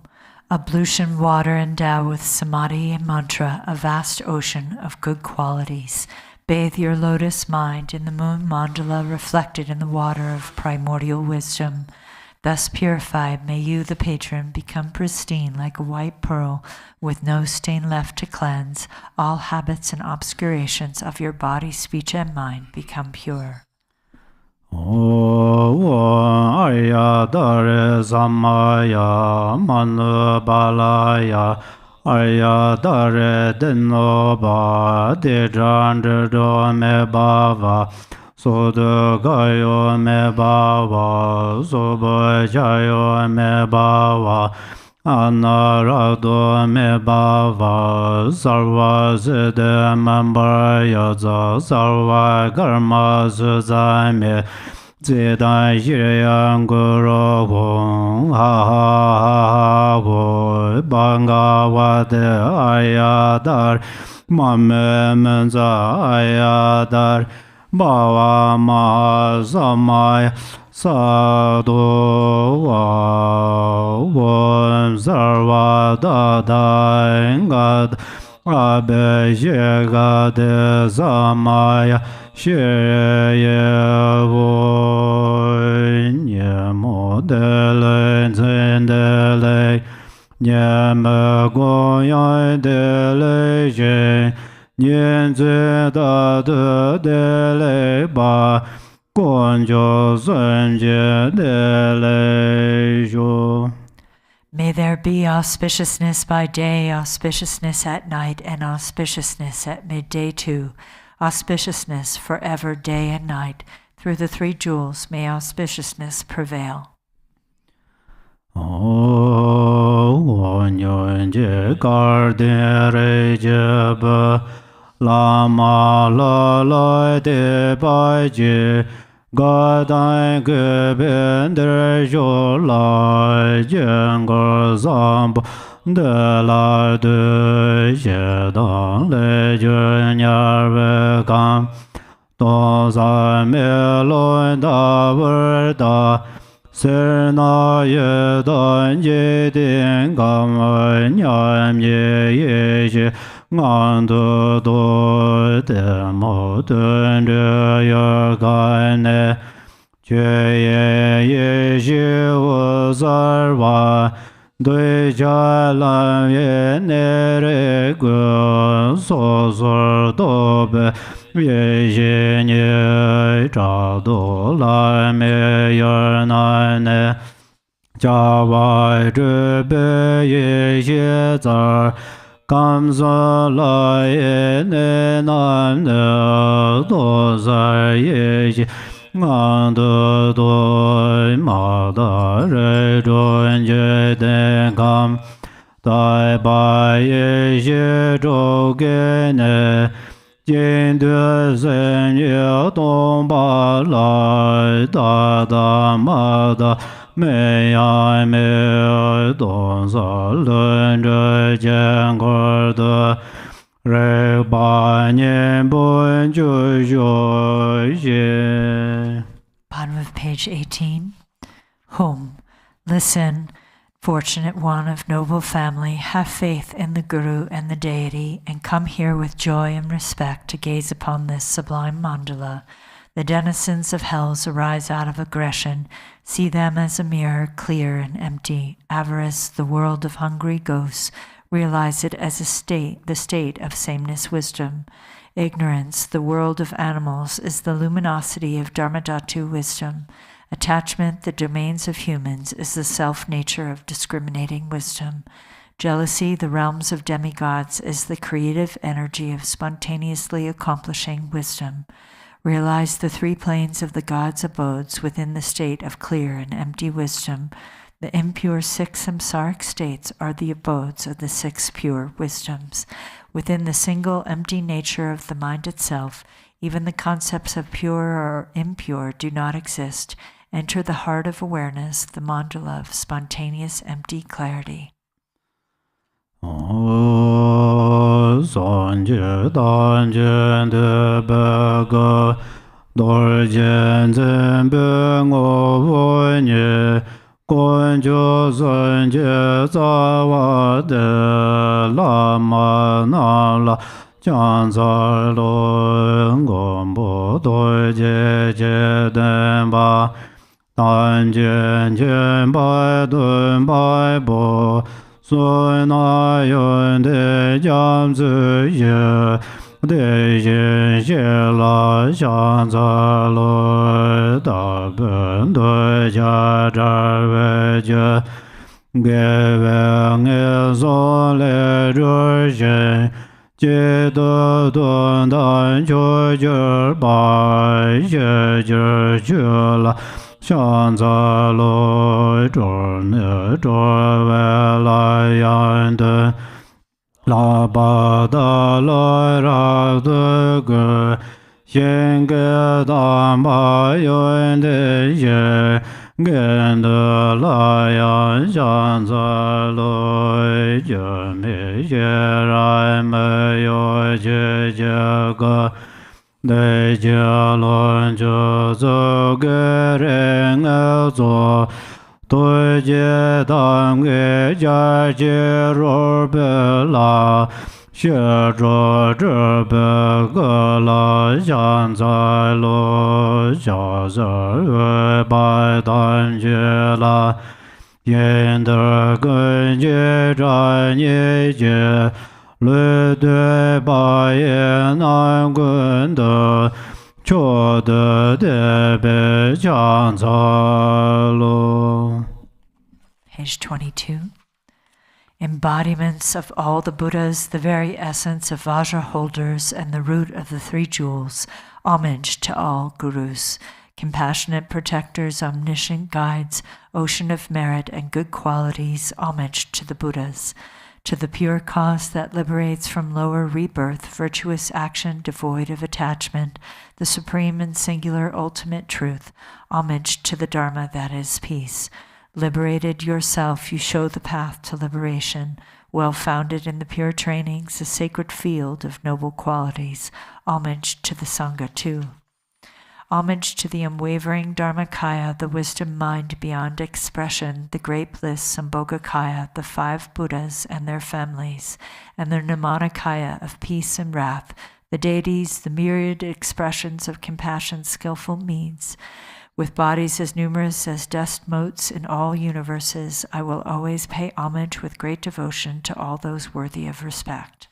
ablution water endow with samadhi and mantra, a vast ocean of good qualities. Bathe your lotus mind in the moon mandala reflected in the water of primordial wisdom. Thus purified, may you, the patron, become pristine like a white pearl, with no stain left to cleanse. All habits and obscurations of your body, speech, and mind become pure. Arya Tara Samaya Mandala Arya Tara Denoba Dejandro Me Bava Sodo Gayo Me Bava Sobo Jayo Me Bava Anarado Me Bava Sarva Zede Mambaya Sarva Karma Suzame Zidan Shiryan Guru Hong Ha Ha Ha Bangawade Ayadar Mame Menza Ayadar Bava Ma Samaya Sadhu Vam Sarva Dada Ingad Abe Yegade Samaya Shiryevo Nyemo Dele Zendele Nyeme Goya Dele Je Nyenze Da Dele Ba May there be auspiciousness by day, auspiciousness at night, and auspiciousness at midday too. Auspiciousness forever, day and night. Through the three jewels may auspiciousness prevail. Lama la la de bai ji ga dai ge ben de jo la jeng ge zambo de la de je dang le je nya ve gam do za me lo da ver da ser na ye dan ye den gam nyam ye ye je ngan du du de mo dun de ye gan ne jue ye ye ji wu zar wa dui jia lan ye ne re gu so zor do be ye ye ni zhao du la me ye nan ne jia wai zhi be ye xie zar Kam za la ye ne nan ne do za ye ji ngan de do ma da re zhuan je de kam dai ba ye xie zhou ge ne jin de zhen ye dong ba lai da da ma da me ya me dong za lun zhe jian ge de re ba nian bun ju ju ye. Bottom of page 18. Home. Listen, fortunate one of noble family, have faith in the Guru and the deity, and come here with joy and respect to gaze upon this sublime mandala. The denizens of hells arise out of aggression. See them as a mirror, clear and empty. Avarice, the world of hungry ghosts, realize it as the state of sameness wisdom. Ignorance, the world of animals, is the luminosity of Dharmadhatu wisdom. Attachment, the domains of humans, is the self-nature of discriminating wisdom. Jealousy, the realms of demigods, is the creative energy of spontaneously accomplishing wisdom. Realize the three planes of the gods' abodes within the state of clear and empty wisdom. The impure six samsaric states are the abodes of the six pure wisdoms. Within the single empty nature of the mind itself, even the concepts of pure or impure do not exist. Enter the heart of awareness, the mandala of spontaneous empty clarity. San je dan jen de be ge dor jen zen be ngo wo nye guan ju zhen jie za wa de la ma na la jiang za lo gong bo doi jie jie den ba dan jian jian bai dun bai bo Sui na yun de jiang zi ye de yin xie la xiang za lu da ben dui jia zha wei jie ge wei nge zong le zhi yin ji de dun dan qiu ji bai xie ji ji la 向在路中呢，周围来yan的拉巴达来拉的个，先给大马云的也跟的来yan 向在路就没些人没有这个。 Dei jia luan zhu zhu ge ren e zu dui jie dang ge jia jie ru be la xie zhu zhi be ge la xiang zai lu xia zi yue bai dan jie la yin de gen jie zhan ye jie 绿对白叶南滚的 Chok de be JangChok. Page 22. Embodiments of all the Buddhas, the very essence of Vajra holders and the root of the three jewels, homage to all gurus, compassionate protectors, omniscient guides, ocean of merit and good qualities, homage to the Buddhas, to the pure cause that liberates from lower rebirth, virtuous action devoid of attachment, the supreme and singular ultimate truth, homage to the Dharma that is peace. Liberated yourself, you show the path to liberation, well-founded in the pure trainings, a sacred field of noble qualities, homage to the Sangha too. Homage to the unwavering Dharmakaya, the wisdom mind beyond expression, the great bliss Sambhogakaya, the 5 Buddhas and their families, and their Nirmanakaya of peace and wrath, the deities, the myriad expressions of compassion's skillful means. With bodies as numerous as dust motes in all universes, I will always pay homage with great devotion to all those worthy of respect.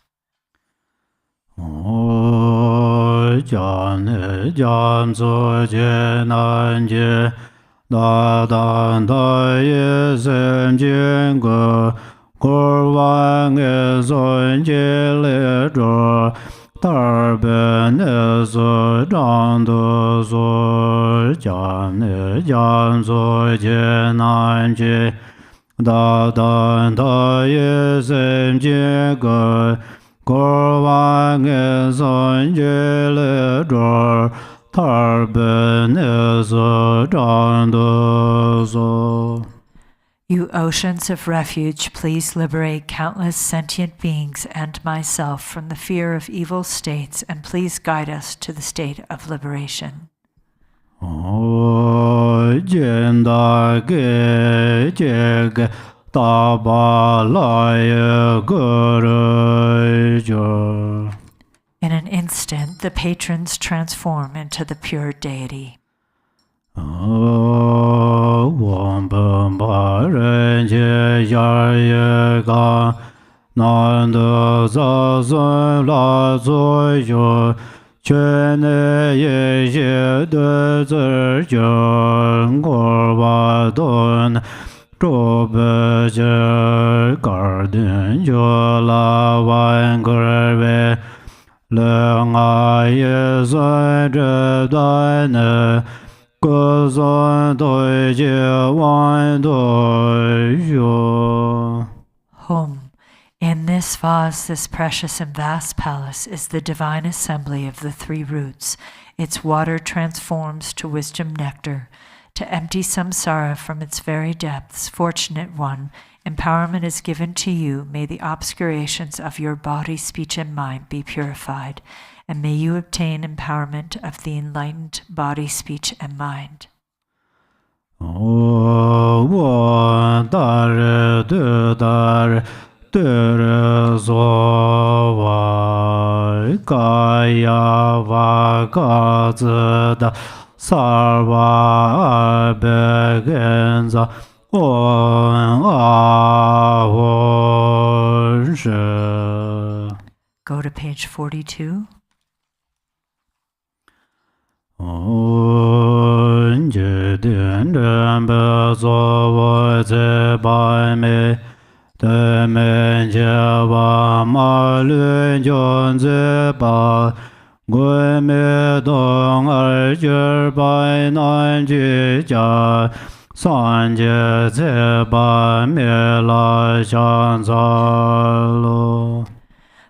You oceans of refuge, please liberate countless sentient beings and myself from the fear of evil states, and please guide us to the state of liberation. In an instant, the patrons transform into the pure deity. Home. In this vase, this precious and vast palace, is the divine assembly of the 3 roots. Its water transforms to wisdom nectar. To empty samsara from its very depths, fortunate one, empowerment is given to you. May the obscurations of your body, speech, and mind be purified, and may you obtain empowerment of the enlightened body, speech, and mind. Go to page 42.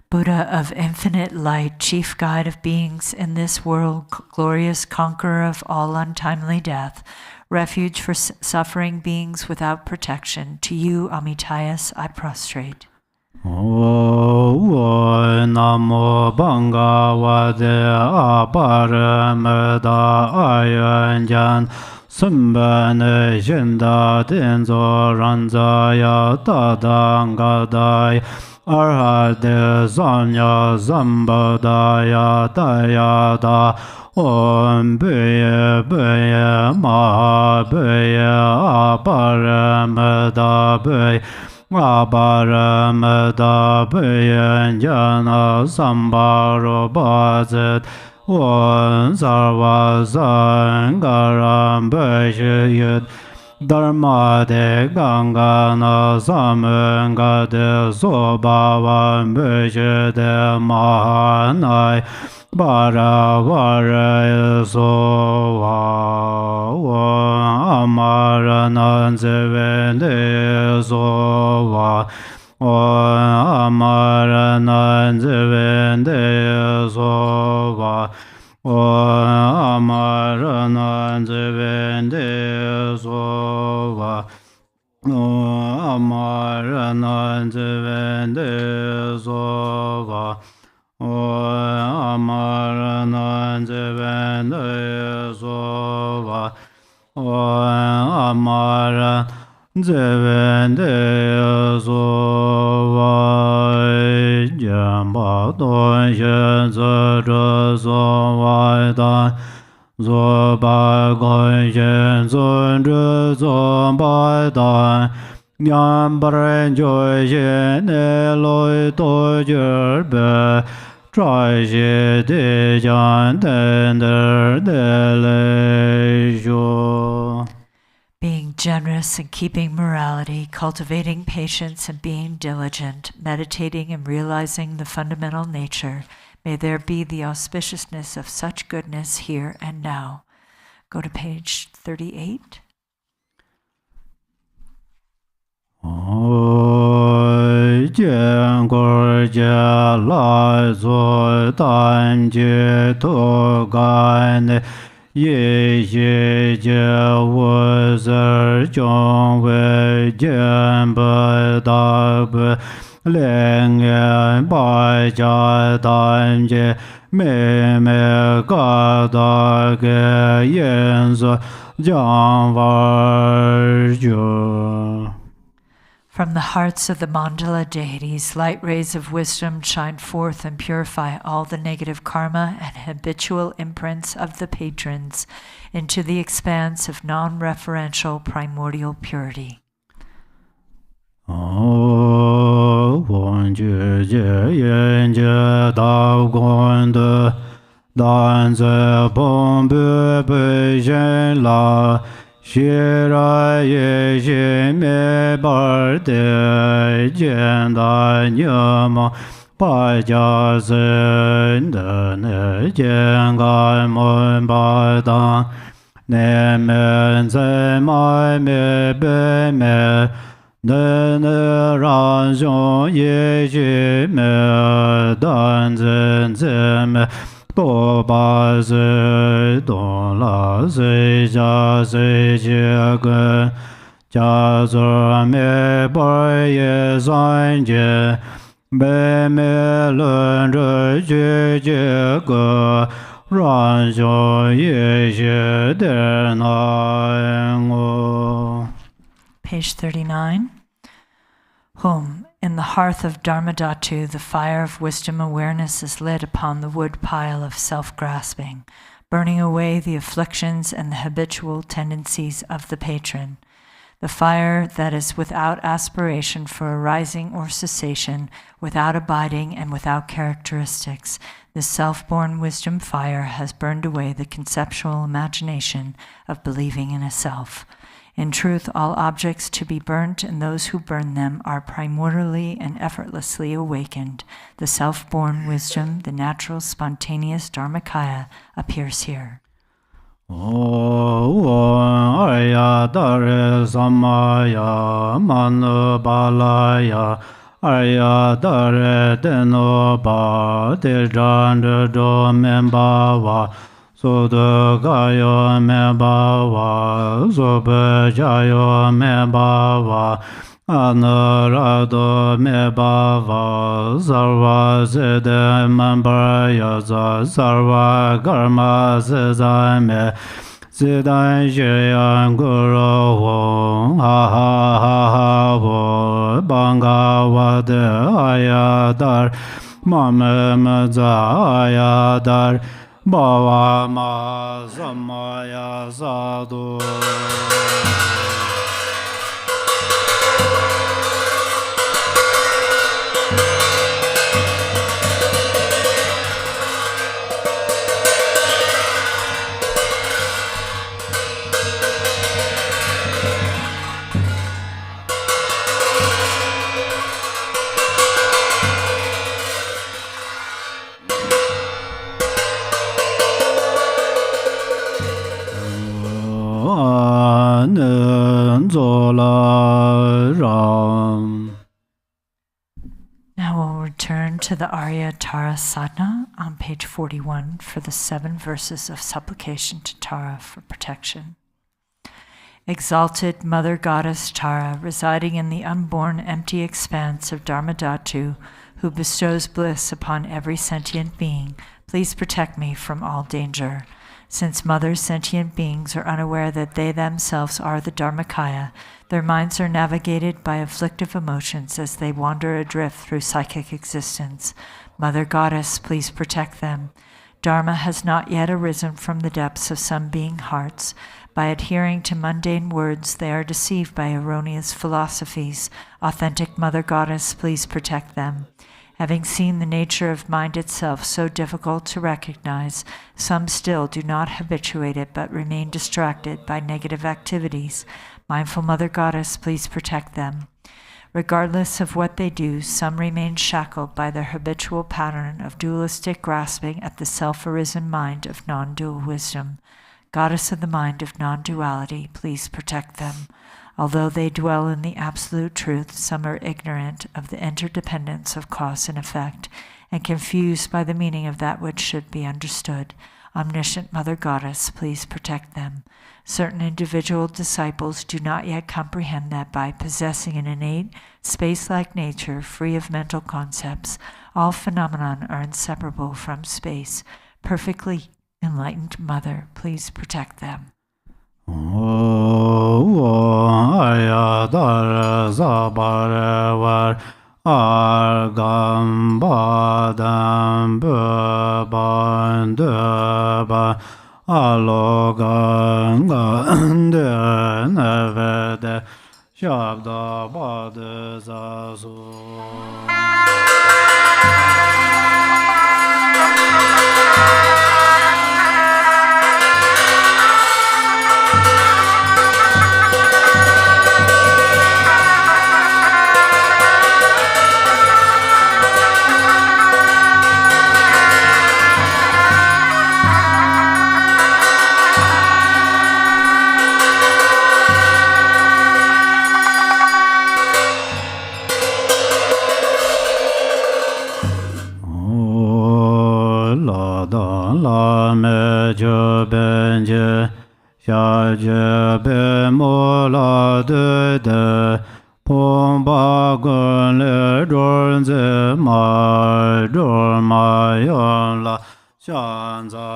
Buddha of infinite light, chief guide of beings in this world, glorious conqueror of all untimely death, refuge for suffering beings without protection, to you, Amitayas, I prostrate. Namo Bhagavate Aparamita Ayanjan Sumbane Shinda Tenzo Ranzaya Tadangadaya Arhate Sanya Zambadaya Tayada Om Bhaya Bhaya Maha Bhaya Aparamita Bhaya Aparamita Bhaya Jana Sambharo Bhajat Wan Sarva Sangaram Bhashayut Dharma de Ganga na Samanga de Sobhavan Bhashade Mahanai Bharavara Sova Amaranan Zevende Sova Amaranan Zevende Sova Amaranan Zevende Sova Amaranan Zevende Sova Amaranan Zevende Sova Amara Zevende Sova Jamba Don Shen Zhe Sova Dan Zoba Gon Shen Zun Zhe Sova Dan Nyam Baren Joy Shen Eloi To Jerbe Try She De Jan Tender De Le Shu. Being generous and keeping morality, cultivating patience and being diligent, meditating and realizing the fundamental nature, may there be the auspiciousness of such goodness here and now. Go to page 38. Jian Gur Jia Lai Zui Dan Ji Tu Gan Yi Xi Jie Wu Zi Zhong Wei Jian Bei Da Bei Liang Yan Bai Jia Dan Ji Mei Mei Ga Da Ge Yin Zi Jiang War Ju. From the hearts of the Mandala deities, light rays of wisdom shine forth and purify all the negative karma and habitual imprints of the patrons into the expanse of non-referential primordial purity. Shira ye shi me bar de jian da nyama pa jia zhen de ne jian ga mon ba da ne men zai mai me be me ne ne ran zhong ye shi me dan zhen zhen me Bo ba zi dong la zi jia zi jie gen jia zi me bai ye zan jie bei me lun zhi jie jie ge ran xiong ye xie de nai ngo. Page 39. Whom, in the hearth of Dharmadhatu, the fire of wisdom awareness is lit upon the wood pile of self-grasping, burning away the afflictions and the habitual tendencies of the patron. The fire that is without aspiration for arising or cessation, without abiding and without characteristics, this self-born wisdom fire has burned away the conceptual imagination of believing in a self. In truth, all objects to be burnt and those who burn them are primordially and effortlessly awakened. The self-born wisdom, the natural, spontaneous Dharmakaya, appears here. Arya Tara Samaya Mandala Arya Tara Teno Ba Tijan Do Memba Sodo Gayo Memba Sobejayo Memba Anurado Memba Sarva Zede Mambaya Sarva Karma Zezame Zidan Shiyan Guru Hong Ha Ha Ha Ha Ho Banga Wade Ayadar Mame Maza Ayadar Bhava Ma Samaya Sadhu. to the Arya Tara Sadhana on page 41 for the 7 verses of supplication to Tara for protection. Exalted Mother Goddess Tara, residing in the unborn empty expanse of Dharmadhatu, who bestows bliss upon every sentient being, please protect me from all danger. Since Mother's sentient beings are unaware that they themselves are the Dharmakaya, their minds are navigated by afflictive emotions as they wander adrift through psychic existence. Mother Goddess, please protect them. Dharma has not yet arisen from the depths of some being hearts. By adhering to mundane words, they are deceived by erroneous philosophies. Authentic Mother Goddess, please protect them. Having seen the nature of mind itself so difficult to recognize, some still do not habituate it but remain distracted by negative activities. Mindful Mother Goddess, please protect them. Regardless of what they do, some remain shackled by their habitual pattern of dualistic grasping at the self-arisen mind of non-dual wisdom. Goddess of the mind of non-duality, please protect them. Although they dwell in the absolute truth, some are ignorant of the interdependence of cause and effect, and confused by the meaning of that which should be understood. Omniscient Mother Goddess, please protect them. Certain individual disciples do not yet comprehend that by possessing an innate, space-like nature free of mental concepts, all phenomena are inseparable from space. Perfectly enlightened Mother, please protect them. Arya Tara Zambala Argam Badam Bandaba Alogan Nevede Shabda Badazazu. La me je benje sha je be mo la de pom ba gun le dor ze ma yon la shan za.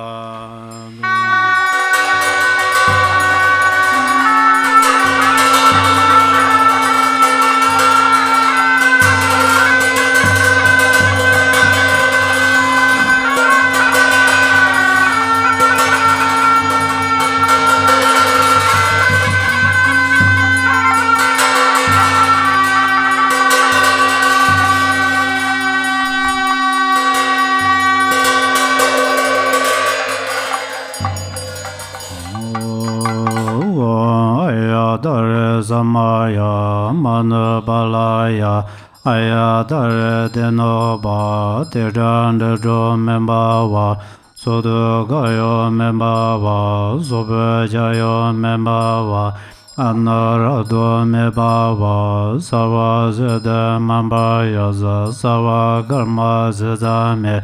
Dare Samaya Manabalaya Aya Dare Denoba Tiran de Membawa Sodo Gayo Membawa Sobejayo Membawa Anarado Membawa Sawa Zede Mambaya Sawa Garma Zedame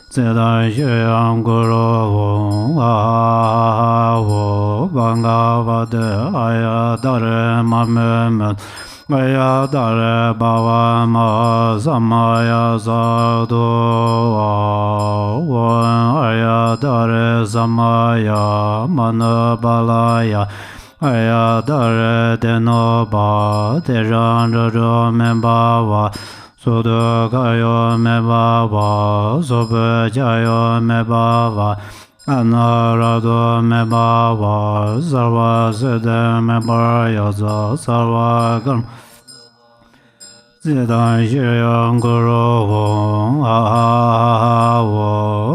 Zedan Sheyam Guru Aho Bangavade Ayadare Mamemet Ayadare Bhavama Samaya Sadhu Ayadare Samaya Manabalaya Ayadare Denoba Tirandajo Membawa Sodo Gayo Mebawa Sobejayo Mebawa Anarado Mebawa Sarva Sede Mebaya Sarva Gam Zedan Sheyam Guru Aho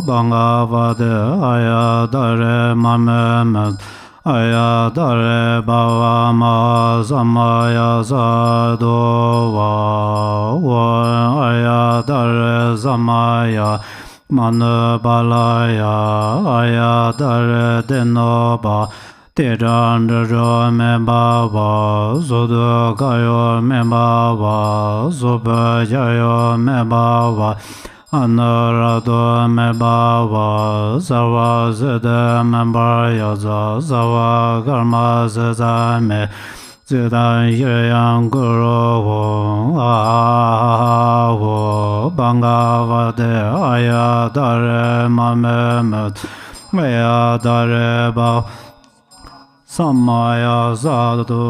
Bangavade Ayadare Mamemet Ayadare Bhavama Samaya Sadhu Ayadare Samaya Manabalaya Ayadare Denoba Tirandajo Membawa Sodo Gayo Membawa Sobejayo Membawa Anarado me bava Sarva Siddha member Yaza Sarva Karma Siddha me Siddha Yiryan Guru Avo Bhangavate Arya Tara Mamemet Maya Tara Ba Samaya Sadhu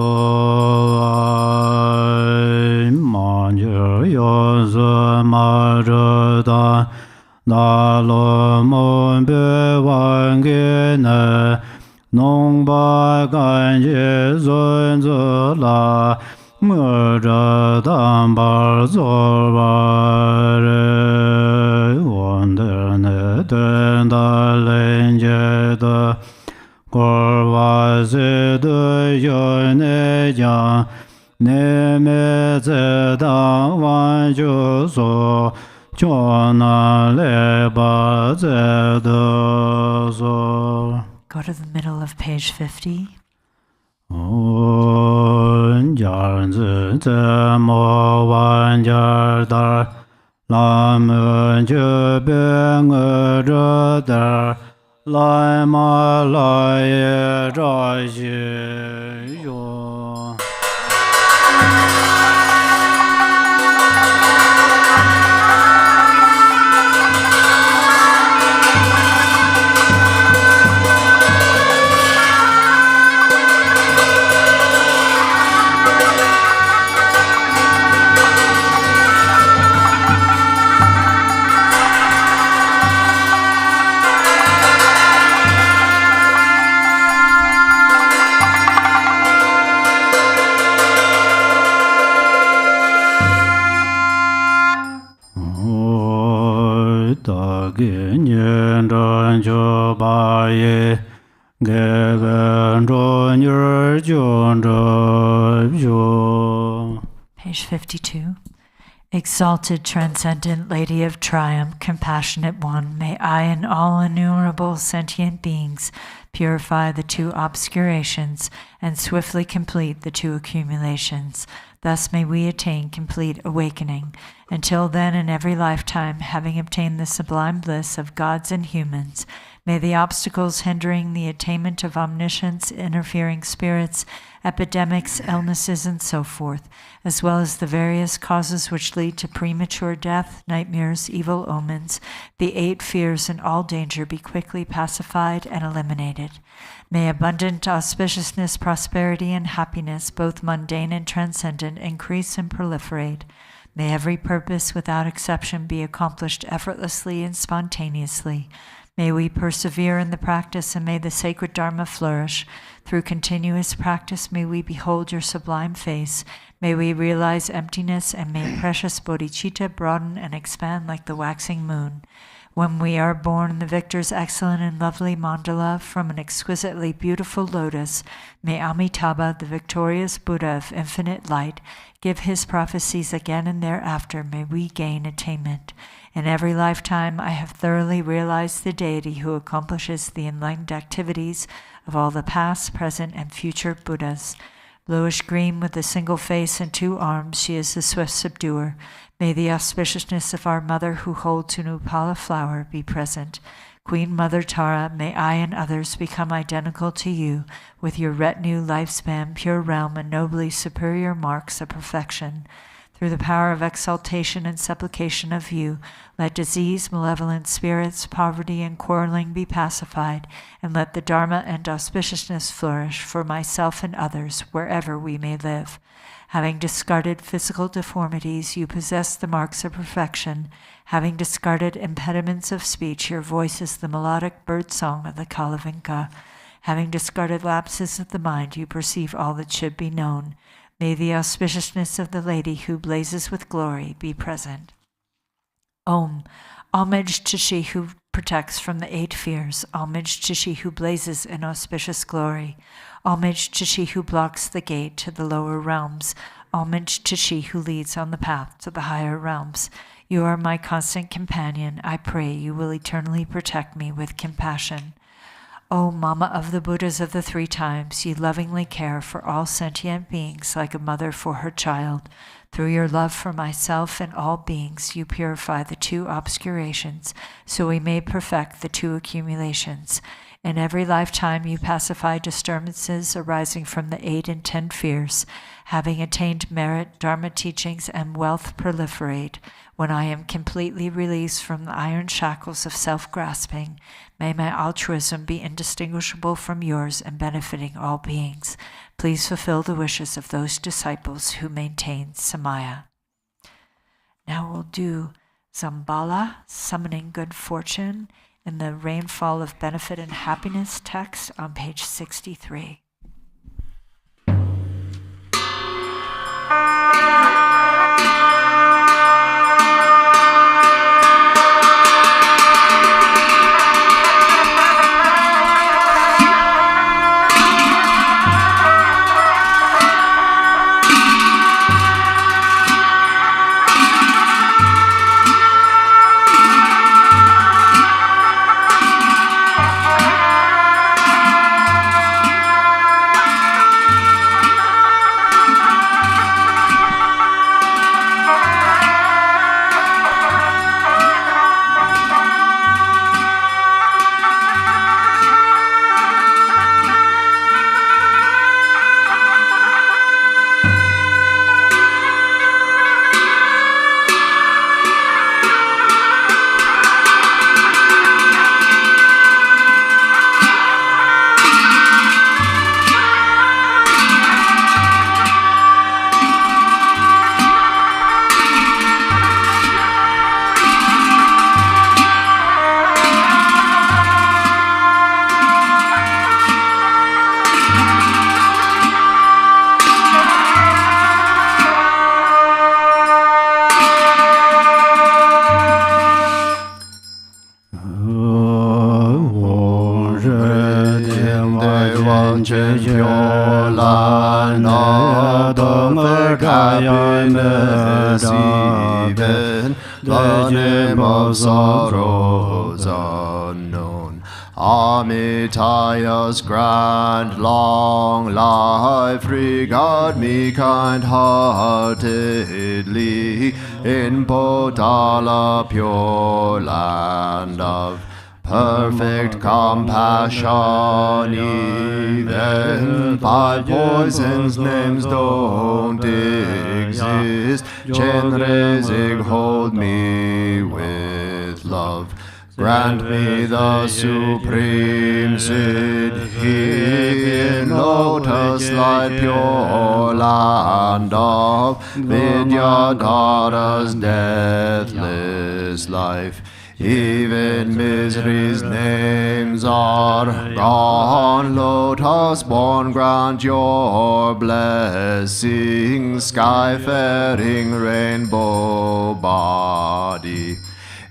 Manjur Yosu Maruda Dalo Mumbe Wangine Nongba Ganji Zun Zula Murda Dambar Zorbare Wanderne Tenda Lenjeda Korva Siddha Yone Jang Neme Zedang Wan Ju So Chona Leba Zedha So. Go to the middle of page 50. Jar Zi Zi Mo Wan Jar Dar Lam Ju Bing Zhe Dar Lai Ma Lai Zha Xi Yu. Page 52. Exalted, transcendent Lady of Triumph, compassionate one, may I and all innumerable sentient beings purify the two obscurations and swiftly complete the two accumulations. Thus may we attain complete awakening. Until then, in every lifetime, having obtained the sublime bliss of gods and humans, may the obstacles hindering the attainment of omniscience, interfering spirits, epidemics, illnesses, and so forth, as well as the various causes which lead to premature death, nightmares, evil omens, the 8 fears, and all danger be quickly pacified and eliminated. May abundant auspiciousness, prosperity, and happiness, both mundane and transcendent, increase and proliferate. May every purpose without exception be accomplished effortlessly and spontaneously. May we persevere in the practice, and may the sacred Dharma flourish. Through continuous practice, may we behold your sublime face. May we realize emptiness, and may precious bodhicitta broaden and expand like the waxing moon. When we are born, the victor's excellent and lovely Mandala from an exquisitely beautiful lotus, may Amitabha, the victorious Buddha of infinite light, give his prophecies again, and thereafter may we gain attainment. In every lifetime, I have thoroughly realized the deity who accomplishes the enlightened activities of all the past, present, and future Buddhas. Bluish-green with a single face and 2 arms, she is the swift subduer. May the auspiciousness of our mother who holds Unupala flower be present. Queen Mother Tara, may I and others become identical to you with your retinue, lifespan, pure realm, and nobly superior marks of perfection. Through the power of exaltation and supplication of you, let disease, malevolent spirits, poverty, and quarreling be pacified, and let the Dharma and auspiciousness flourish for myself and others wherever we may live. Having discarded physical deformities, you possess the marks of perfection. Having discarded impediments of speech, your voice is the melodic bird song of the Kalavinka. Having discarded lapses of the mind, you perceive all that should be known. May the auspiciousness of the Lady who blazes with glory be present. Om. Homage to she who protects from the 8 fears. Homage to she who blazes in auspicious glory. Homage to she who blocks the gate to the lower realms. Homage to she who leads on the path to the higher realms. You are my constant companion. I pray you will eternally protect me with compassion. O Mama of the Buddhas of the three times, you lovingly care for all sentient beings like a mother for her child. Through your love for myself and all beings, you purify the two obscurations, so we may perfect the two accumulations. In every lifetime you pacify disturbances arising from the 8 and 10 fears. Having attained merit, Dharma teachings, and wealth proliferate, when I am completely released from the iron shackles of self-grasping, may my altruism be indistinguishable from yours and benefiting all beings. Please fulfill the wishes of those disciples who maintain Samaya. Now we'll do Zambala, summoning good fortune, in the Rainfall of Benefit and Happiness text on page 63. Amitaya's grand long life, regard me kind-heartedly in Potala, pure land of perfect compassion. Even 5 poisons names don't exist. Chenrezig, hold me with love. Grant me the supreme Siddhi in lotus light, pure land of Vidyadhara's deathless life. Even misery's names are gone. Lotus born, grant your blessing. Sky-faring rainbow body.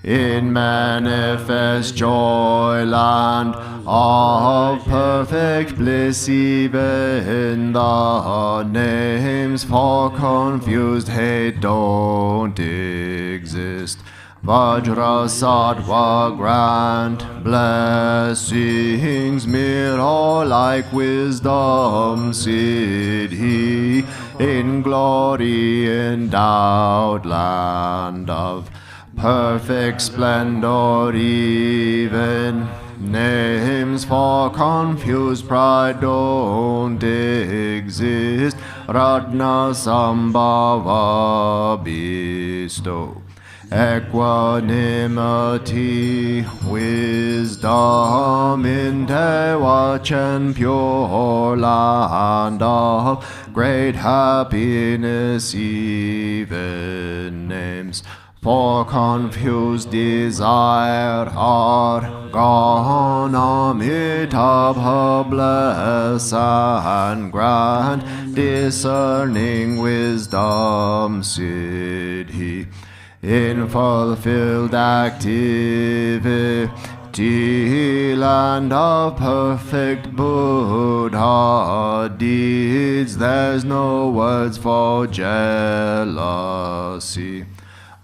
In manifest joy land of perfect bliss, even the names for confused hate don't exist. Vajrasattva grant blessings, mirror like wisdom siddhi, in glory endowed land of perfect splendor. Even names for confused pride don't exist. Ratna Sambhava bestow equanimity, wisdom in Dewachen, pure land of great happiness. Even names for confused desire are gone. Amitabha bless and grant discerning wisdom siddhi in fulfilled activity, land of perfect Buddha deeds. There's no words for jealousy.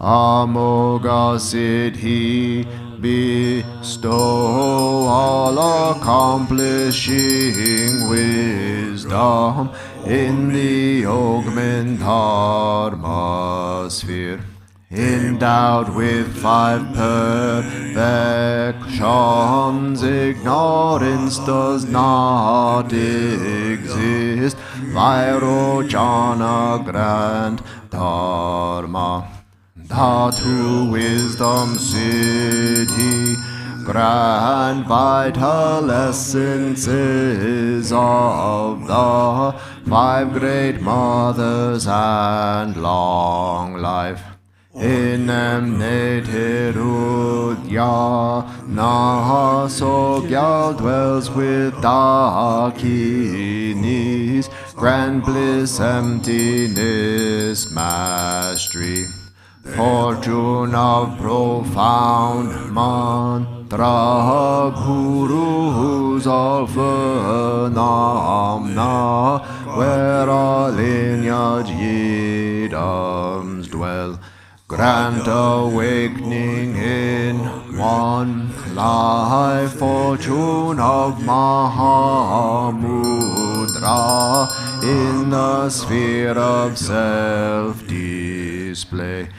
Amoga Siddhi, bestow all accomplishing wisdom in the augment dharma sphere. Endowed with 5 perfections, ignorance does not exist. Vairocana grand dharma. Dhatu wisdom siddhi, grand vital essences of the 5 great mothers and long life. Enemnated Udhyana Sogyal dwells with Dakinis, grand bliss, emptiness, mastery. Fortune of profound mantra, gurus all phenomena, where all lineage yidams dwell. Grant awakening in one life, fortune of Mahamudra, in the sphere of self-display.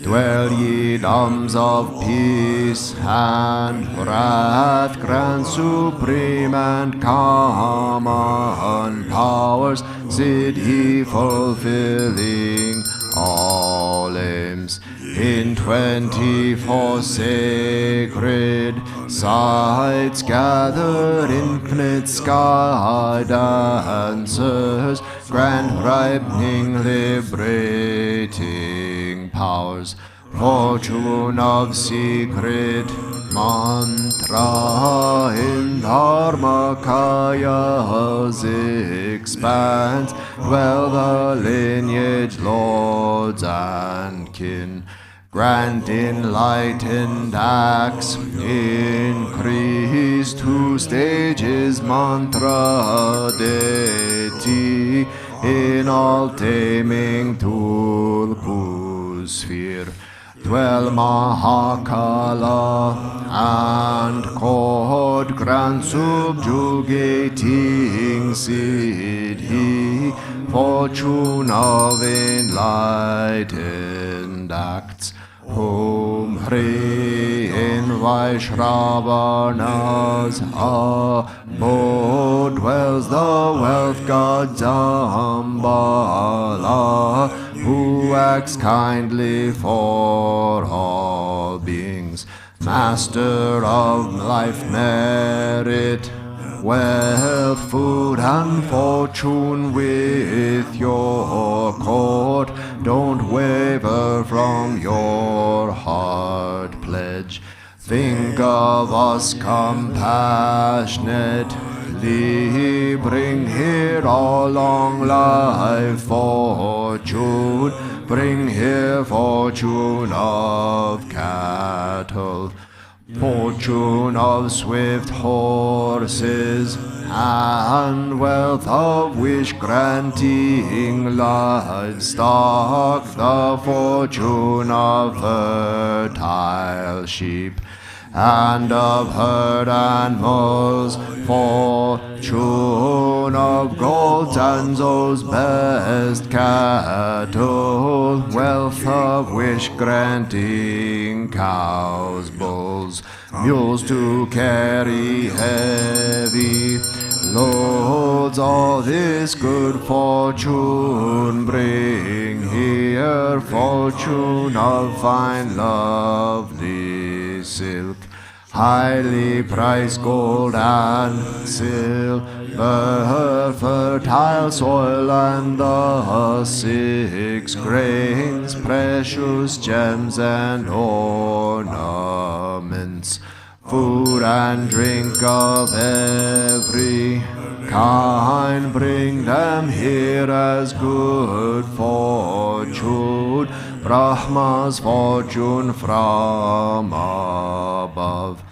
Dwell ye dams of peace and wrath, grant supreme and common powers, siddhi fulfilling all aims. In 24 sacred sites gather infinite sky dancers, grand ripening liberating powers. Fortune of secret mantra in Dharmakaya's expanse, dwell the lineage lords and kin. Grant enlightened acts increase 2 stages mantra deity in all taming Tulku sphere. Dwell Mahakala and court, grant subjugating siddhi, fortune of enlightened acts. Om Hri in Vaishravana's abode dwells the wealth god Zambala, who acts kindly for all beings. Master of life, merit, wealth, food and fortune with your court. Don't waver from your heart pledge. Think of us compassionately. Bring here all long life fortune. Bring here fortune of cattle, fortune of swift horses, and wealth of wish-granting livestock, the fortune of fertile sheep, and of herd animals, fortune of gold Tanzo's best cattle, wealth of wish-granting cows, bulls, mules to carry heavy loads. All this good fortune bring here, fortune of fine lovely silk, highly priced gold and silver, fertile soil and the 6 grains, precious gems and ornaments, food and drink of every kind, bring them here as good fortune, Brahma's fortune from above.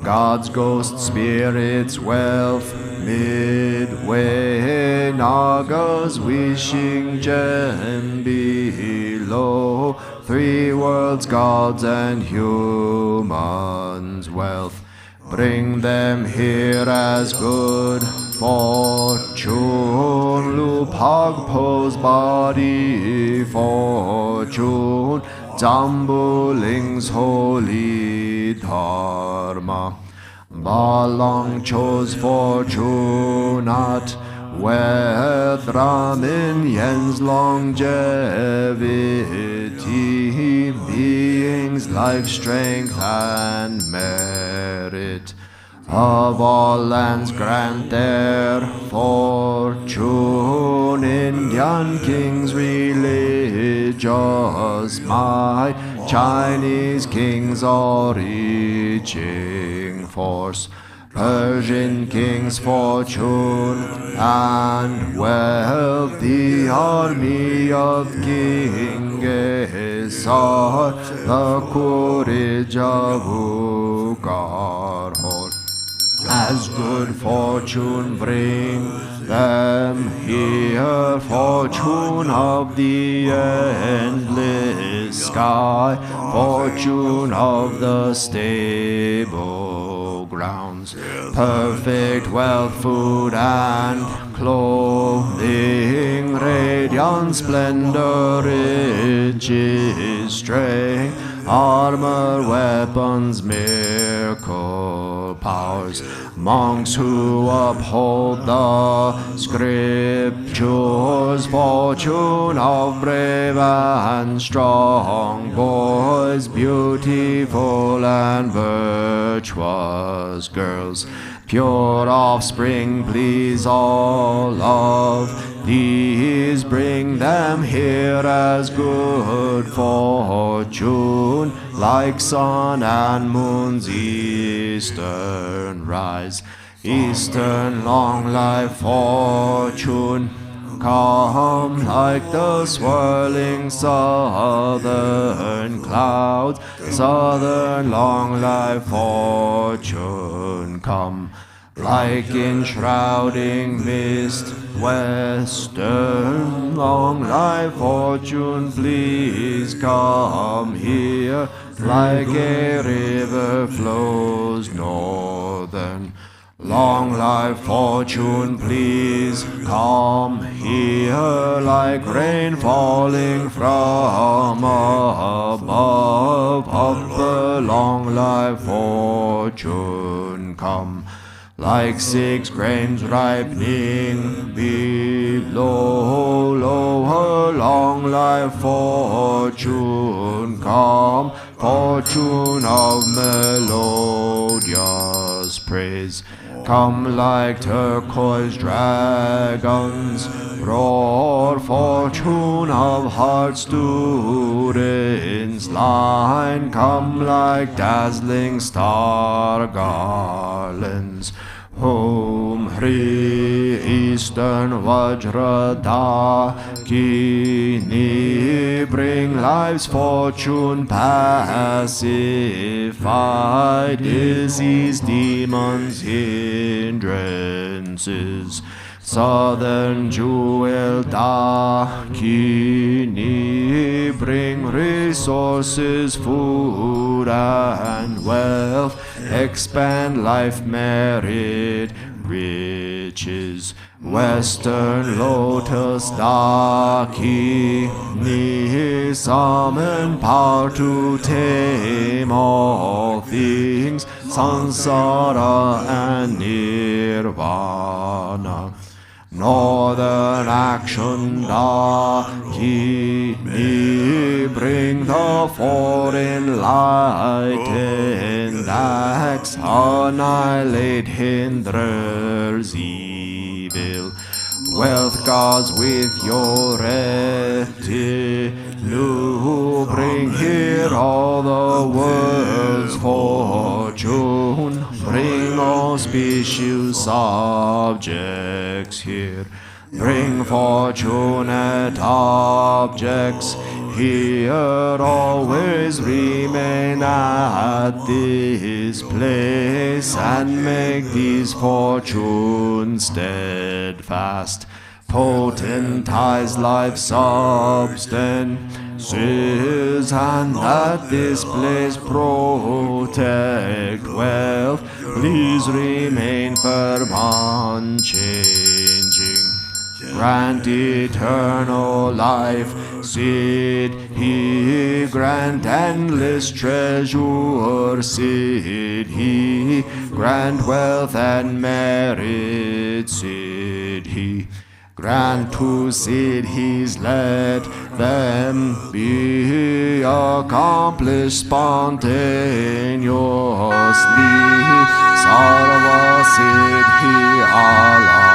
God's ghost spirits wealth. Midway Nagas wishing gem below. 3 worlds, gods and humans wealth. Bring them here as good fortune. Lupag pose body fortune. Zambuling's holy dharma. Balang chose fortune at wealth. Ramin Yen's longevity. Beings life, strength and merit. Of all lands grant their fortune. Indian kings religious might. Chinese kings are reaching force. Persian kings fortune and wealth. The army of King Gesar. The courage of Ugarhor. As good fortune bring them here. Fortune of the endless sky. Fortune of the stable grounds. Perfect wealth, food and clothing. Radiant splendor, riches, strength. Armor, weapons, miracle powers. Monks who uphold the scriptures. Fortune of brave and strong boys. Beautiful and virtuous girls. Pure offspring, please all of these. Bring them here as good fortune. Like sun and moon's eastern rise. Eastern long life fortune. Come like the swirling southern clouds. Southern long life fortune come. Like enshrouding mist, western long life fortune, please come here. Like a river flows northern. Long life fortune, please come here. Like rain falling from above. Upper long life fortune come. Like 6 grains ripening below. Lower long life fortune come. Fortune of melodious praise. Come like turquoise dragons roar. Fortune of heart students line. Come like dazzling star garlands. Om Hri Eastern Vajradakini. Bring life's fortune pacified. Disease, demons, hindrances. Southern jewel Dakini. Bring resources, food and wealth. Expand life, merit, riches. Western lotus Dakini. Summon power to tame all things. Sansara and Nirvana. Northern action Dakini. Bring the 4 enlightened acts. Annihilate hinders evil. Wealth gods with your retinue. Bring here all the world's fortune. Bring auspicious objects here. Bring fortunate objects here always remain at this place and make these fortunes steadfast. Potentize life substances and at this place protect wealth. Please remain firm unchanging. Grant eternal life, sit he, grant endless treasure, sit he, grant wealth and merit, sit he. Grant to Siddhis, let them be accomplished spontaneously. Sarva Siddhi Allah.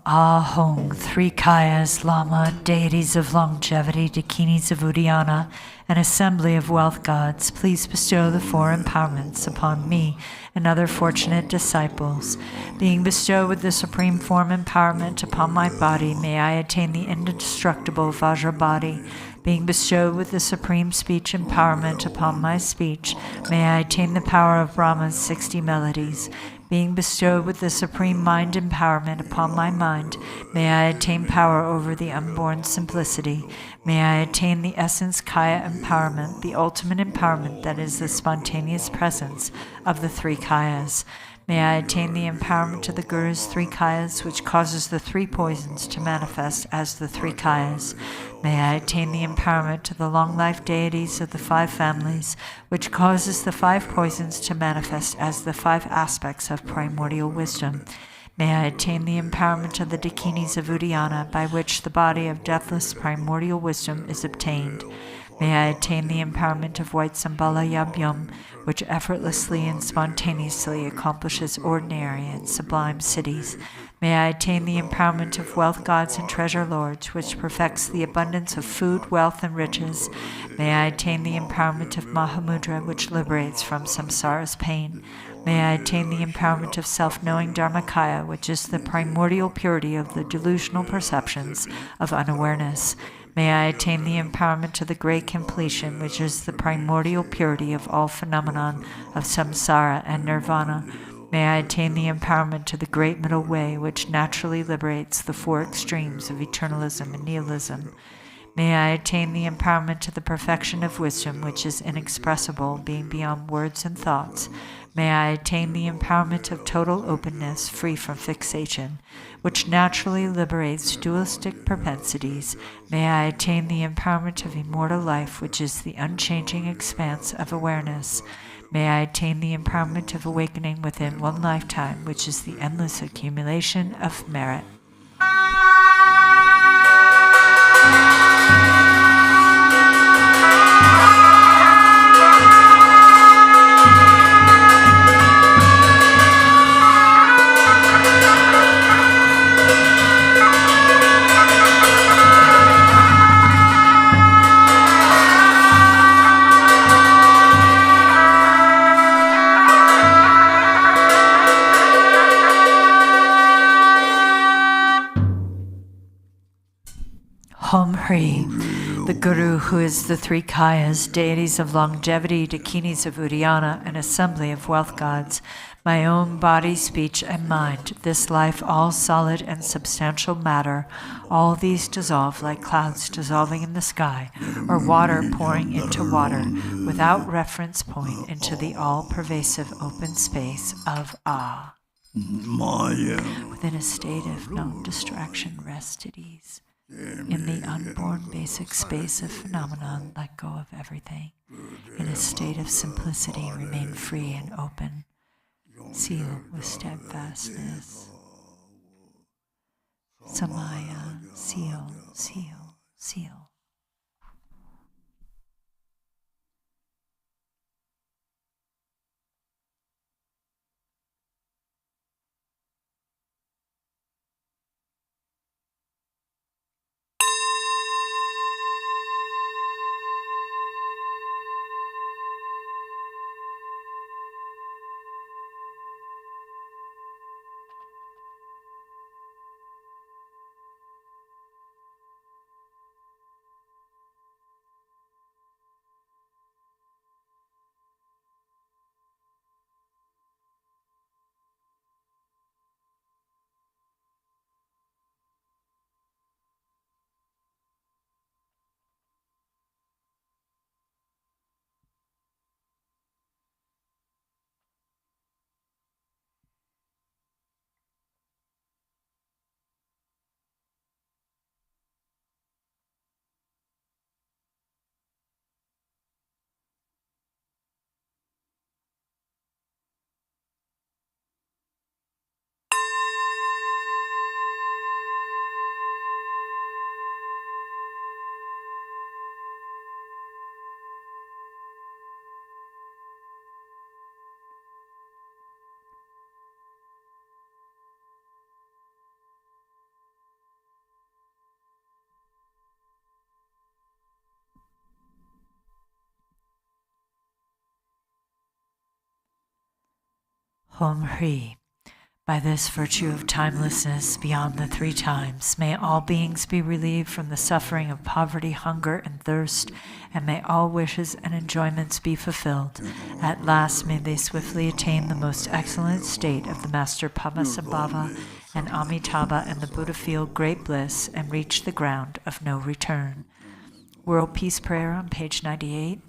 Ahong, three Kayas, Lama, deities of longevity, Dakinis of Uddiyana, an assembly of wealth gods, please bestow the four empowerments upon me and other fortunate disciples. Being bestowed with the supreme form empowerment upon my body, may I attain the indestructible Vajra body. Being bestowed with the supreme speech empowerment upon my speech, may I attain the power of Brahma's 60 melodies. Being bestowed with the supreme mind empowerment upon my mind, may I attain power over the unborn simplicity. May I attain the essence Kaya empowerment, the ultimate empowerment that is the spontaneous presence of the three Kayas. May I attain the empowerment of the Guru's three Kayas, which causes the three poisons to manifest as the three Kayas. May I attain the empowerment of the long-life deities of the five families, which causes the five poisons to manifest as the five aspects of primordial wisdom. May I attain the empowerment of the Dakinis of Uddiyana, by which the body of deathless primordial wisdom is obtained. May I attain the empowerment of white Zambala Yabyum, which effortlessly and spontaneously accomplishes ordinary and sublime cities. May I attain the empowerment of wealth gods and treasure lords, which perfects the abundance of food, wealth, and riches. May I attain the empowerment of Mahamudra, which liberates from samsara's pain. May I attain the empowerment of self-knowing Dharmakaya, which is the primordial purity of the delusional perceptions of unawareness. May I attain the empowerment of the great completion, which is the primordial purity of all phenomenon of samsara and nirvana. May I attain the empowerment of the great middle way, which naturally liberates the four extremes of eternalism and nihilism. May I attain the empowerment of the perfection of wisdom, which is inexpressible, being beyond words and thoughts. May I attain the empowerment of total openness, free from fixation, which naturally liberates dualistic propensities. May I attain the empowerment of immortal life, which is the unchanging expanse of awareness. May I attain the empowerment of awakening within one lifetime, which is the endless accumulation of merit. Hom Hri, the Guru who is the three Kayas, deities of longevity, Dakinis of Uddiyana, an assembly of wealth gods, my own body, speech, and mind, this life, all solid and substantial matter, all these dissolve like clouds dissolving in the sky, or water pouring into water, without reference point into the all-pervasive open space of Ah. Within a state of non-distraction, rest at ease. In the unborn basic space of phenomenon, let go of everything. In a state of simplicity, remain free and open. Seal with steadfastness. Samaya, seal, seal, seal. Hom Hri. By this virtue of timelessness beyond the three times, may all beings be relieved from the suffering of poverty, hunger, and thirst, and may all wishes and enjoyments be fulfilled. At last may they swiftly attain the most excellent state of the Master Padmasambhava and Amitabha, and the Buddha feel great bliss and reach the ground of no return. World Peace Prayer on page 98.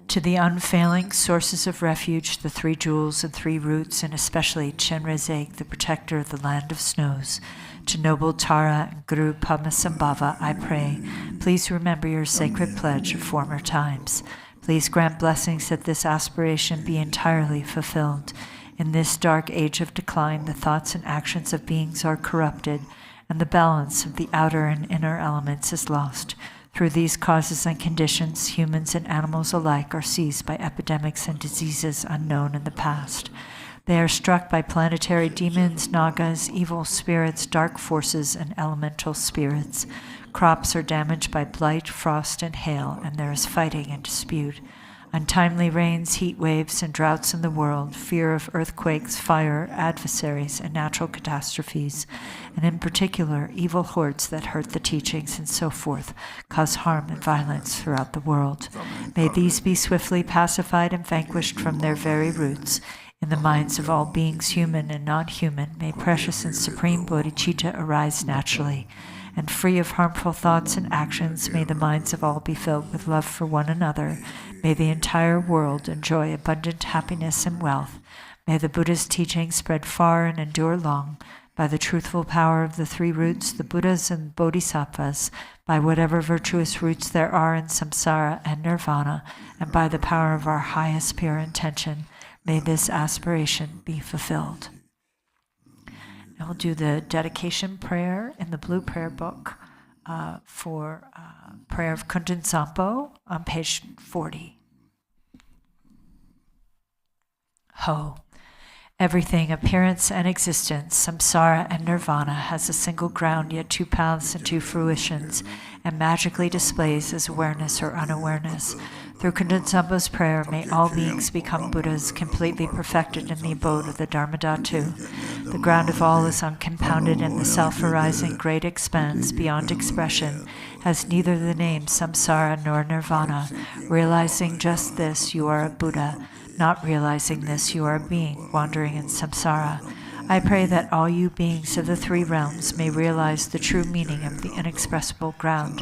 To the unfailing sources of refuge, the three jewels and three roots, and especially Chenrezig, the protector of the land of snows, to noble Tara and Guru Padmasambhava, I pray, please remember your sacred pledge of former times. Please grant blessings that this aspiration be entirely fulfilled. In this dark age of decline, the thoughts and actions of beings are corrupted, and the balance of the outer and inner elements is lost. Through these causes and conditions, humans and animals alike are seized by epidemics and diseases unknown in the past. They are struck by planetary demons, nagas, evil spirits, dark forces, and elemental spirits. Crops are damaged by blight, frost, and hail, and there is fighting and dispute. Untimely rains, heat waves, and droughts in the world, fear of earthquakes, fire, adversaries, and natural catastrophes, and in particular, evil hordes that hurt the teachings and so forth, cause harm and violence throughout the world. May these be swiftly pacified and vanquished from their very roots. In the minds of all beings, human and non-human, may precious and supreme bodhicitta arise naturally. And free of harmful thoughts and actions, may the minds of all be filled with love for one another. May the entire world enjoy abundant happiness and wealth. May the Buddha's teachings spread far and endure long. By the truthful power of the three roots, the Buddhas and Bodhisattvas, by whatever virtuous roots there are in samsara and nirvana, and by the power of our highest pure intention, may this aspiration be fulfilled. And we'll do the dedication prayer in the blue prayer book for prayer of Kundan Sampo on page 40. Ho. Everything, appearance and existence, samsara and nirvana, has a single ground, yet two paths and two fruitions, and magically displays as awareness or unawareness. Through Kundan Sampo's prayer, may all beings become Buddhas, completely perfected in the abode of the Dharmadhatu. The ground of all is uncompounded, and the self-arising great expanse beyond expression has neither the name samsara nor nirvana. Realizing just this, you are a Buddha. Not realizing this, you are a being wandering in samsara. I pray that all you beings of the three realms may realize the true meaning of the inexpressible ground.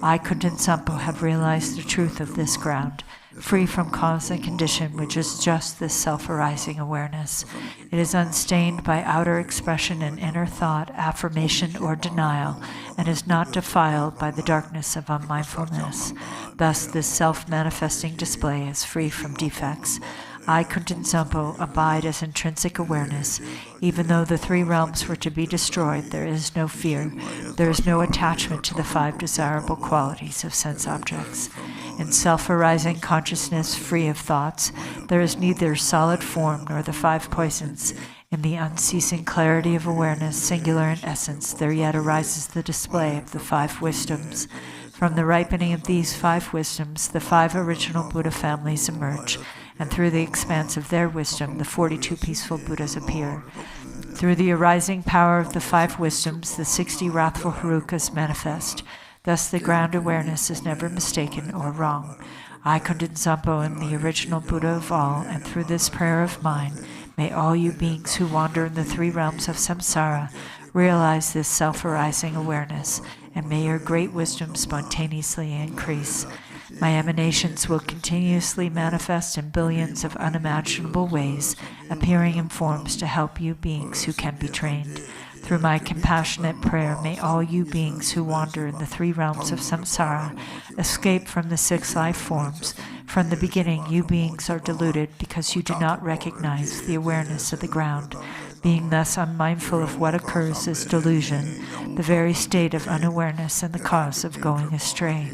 I, Kundan Sampo, have realized the truth of this ground, free from cause and condition, which is just this self-arising awareness. It is unstained by outer expression and inner thought, affirmation, or denial, and is not defiled by the darkness of unmindfulness. Thus, this self-manifesting display is free from defects. I, Kundan Sampo, abide as intrinsic awareness. Even though the three realms were to be destroyed, there is no fear. There is no attachment to the five desirable qualities of sense objects. In self-arising consciousness free of thoughts, there is neither solid form nor the five poisons. In the unceasing clarity of awareness, singular in essence, there yet arises the display of the five wisdoms. From the ripening of these five wisdoms, the five original Buddha families emerge, and through the expanse of their wisdom, the 42 peaceful Buddhas appear. Through the arising power of the five wisdoms, the 60 wrathful Harukas manifest. Thus the ground awareness is never mistaken or wrong. I, Kundan Sampo, am the original Buddha of all, and through this prayer of mine, may all you beings who wander in the three realms of samsara realize this self-arising awareness, and may your great wisdom spontaneously increase. My emanations will continuously manifest in billions of unimaginable ways, appearing in forms to help you beings who can be trained. Through my compassionate prayer, may all you beings who wander in the three realms of samsara escape from the six life forms. From the beginning, you beings are deluded because you do not recognize the awareness of the ground. Being thus unmindful of what occurs is delusion, the very state of unawareness and the cause of going astray.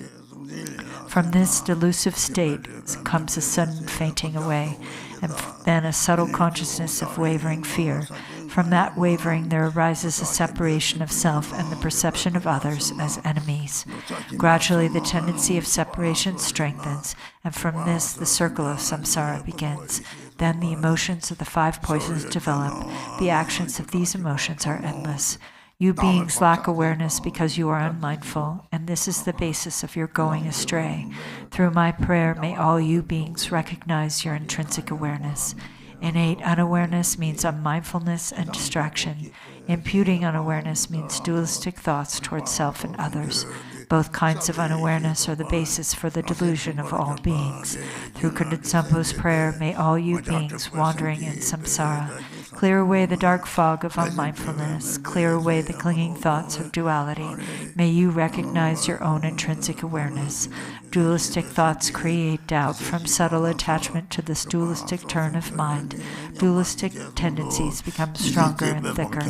From this delusive state comes a sudden fainting away, and then a subtle consciousness of wavering fear. From that wavering there arises a separation of self and the perception of others as enemies. Gradually the tendency of separation strengthens, and from this the circle of samsara begins. Then the emotions of the five poisons develop. The actions of these emotions are endless. You beings lack awareness because you are unmindful, and this is the basis of your going astray. Through my prayer, may all you beings recognize your intrinsic awareness. Innate unawareness means unmindfulness and distraction. Imputing unawareness means dualistic thoughts towards self and others. Both kinds of unawareness are the basis for the delusion of all beings. Through Kundan Sampo's prayer, may all you beings wandering in samsara clear away the dark fog of unmindfulness, clear away the clinging thoughts of duality. May you recognize your own intrinsic awareness. Dualistic thoughts create doubt from subtle attachment to this dualistic turn of mind. Dualistic tendencies become stronger and thicker.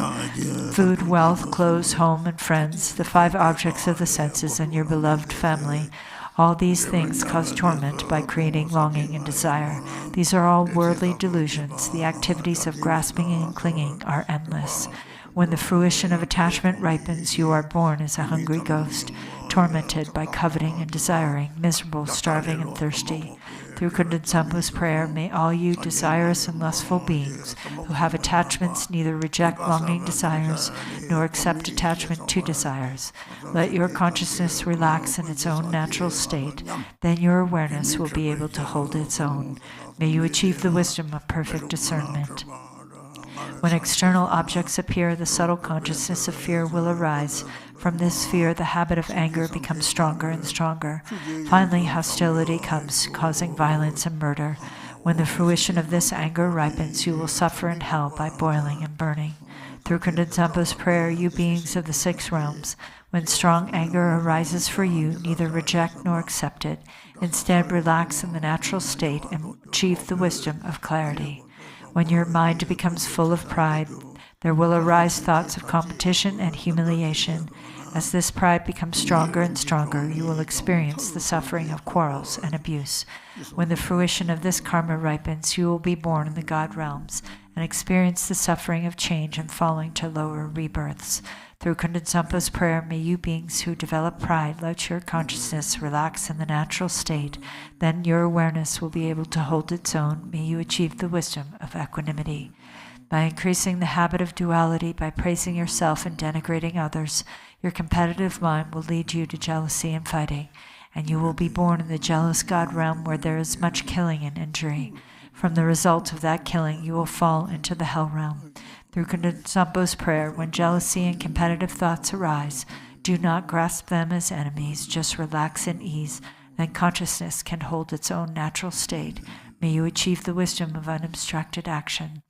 Food, wealth, clothes, home, and friends, the five objects of the senses, and your beloved family. All these things cause torment by creating longing and desire. These are all worldly delusions. The activities of grasping and clinging are endless. When the fruition of attachment ripens, you are born as a hungry ghost, tormented by coveting and desiring, miserable, starving, and thirsty. Through Kundan Sampo's prayer, may all you desirous and lustful beings who have attachments neither reject longing desires nor accept attachment to desires. Let your consciousness relax in its own natural state. Then your awareness will be able to hold its own. May you achieve the wisdom of perfect discernment. When external objects appear, the subtle consciousness of fear will arise. From this fear, the habit of anger becomes stronger and stronger. Finally, hostility comes, causing violence and murder. When the fruition of this anger ripens, you will suffer in hell by boiling and burning. Through Kundan Sampo's prayer, you beings of the six realms, when strong anger arises for you, neither reject nor accept it. Instead, relax in the natural state and achieve the wisdom of clarity. When your mind becomes full of pride, there will arise thoughts of competition and humiliation. As this pride becomes stronger and stronger, you will experience the suffering of quarrels and abuse. When the fruition of this karma ripens, you will be born in the God realms and experience the suffering of change and falling to lower rebirths. Through Kundan Sampo's prayer, may you beings who develop pride let your consciousness relax in the natural state. Then your awareness will be able to hold its own. May you achieve the wisdom of equanimity. By increasing the habit of duality, by praising yourself and denigrating others, your competitive mind will lead you to jealousy and fighting, and you will be born in the jealous God realm where there is much killing and injury. From the result of that killing, you will fall into the hell realm. Through Kundan Sampo's prayer, when jealousy and competitive thoughts arise, do not grasp them as enemies, just relax in ease, then consciousness can hold its own natural state. May you achieve the wisdom of unobstructed action.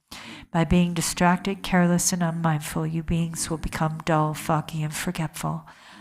By being distracted, careless, and unmindful, you beings will become dull, foggy, and forgetful.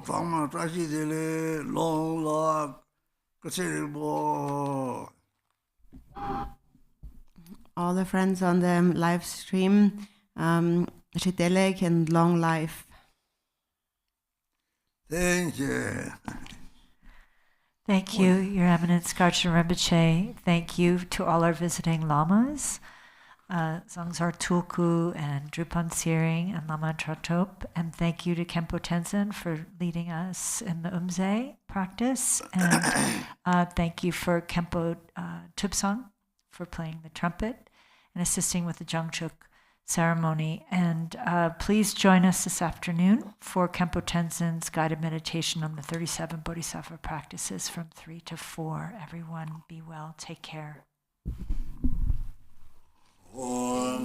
Tama Trashi Dele, Long Lock, Kasiribo. All the friends on the live stream, Shidelek and long life. Thank you. Thank you, Your Eminence Garchen Rinpoche. Thank you to all our visiting lamas, Zangzar Tulku and Drupan Siring and Lama Tratop. And thank you to Khenpo Tenzin for leading us in the Umze practice. And thank you for Khenpo Thupsang for playing the trumpet and assisting with the JangChok ceremony. And please join us this afternoon for Khenpo Tenzin's guided meditation on the 37 Bodhisattva practices from 3 to 4. Everyone be well. Take care. Oh,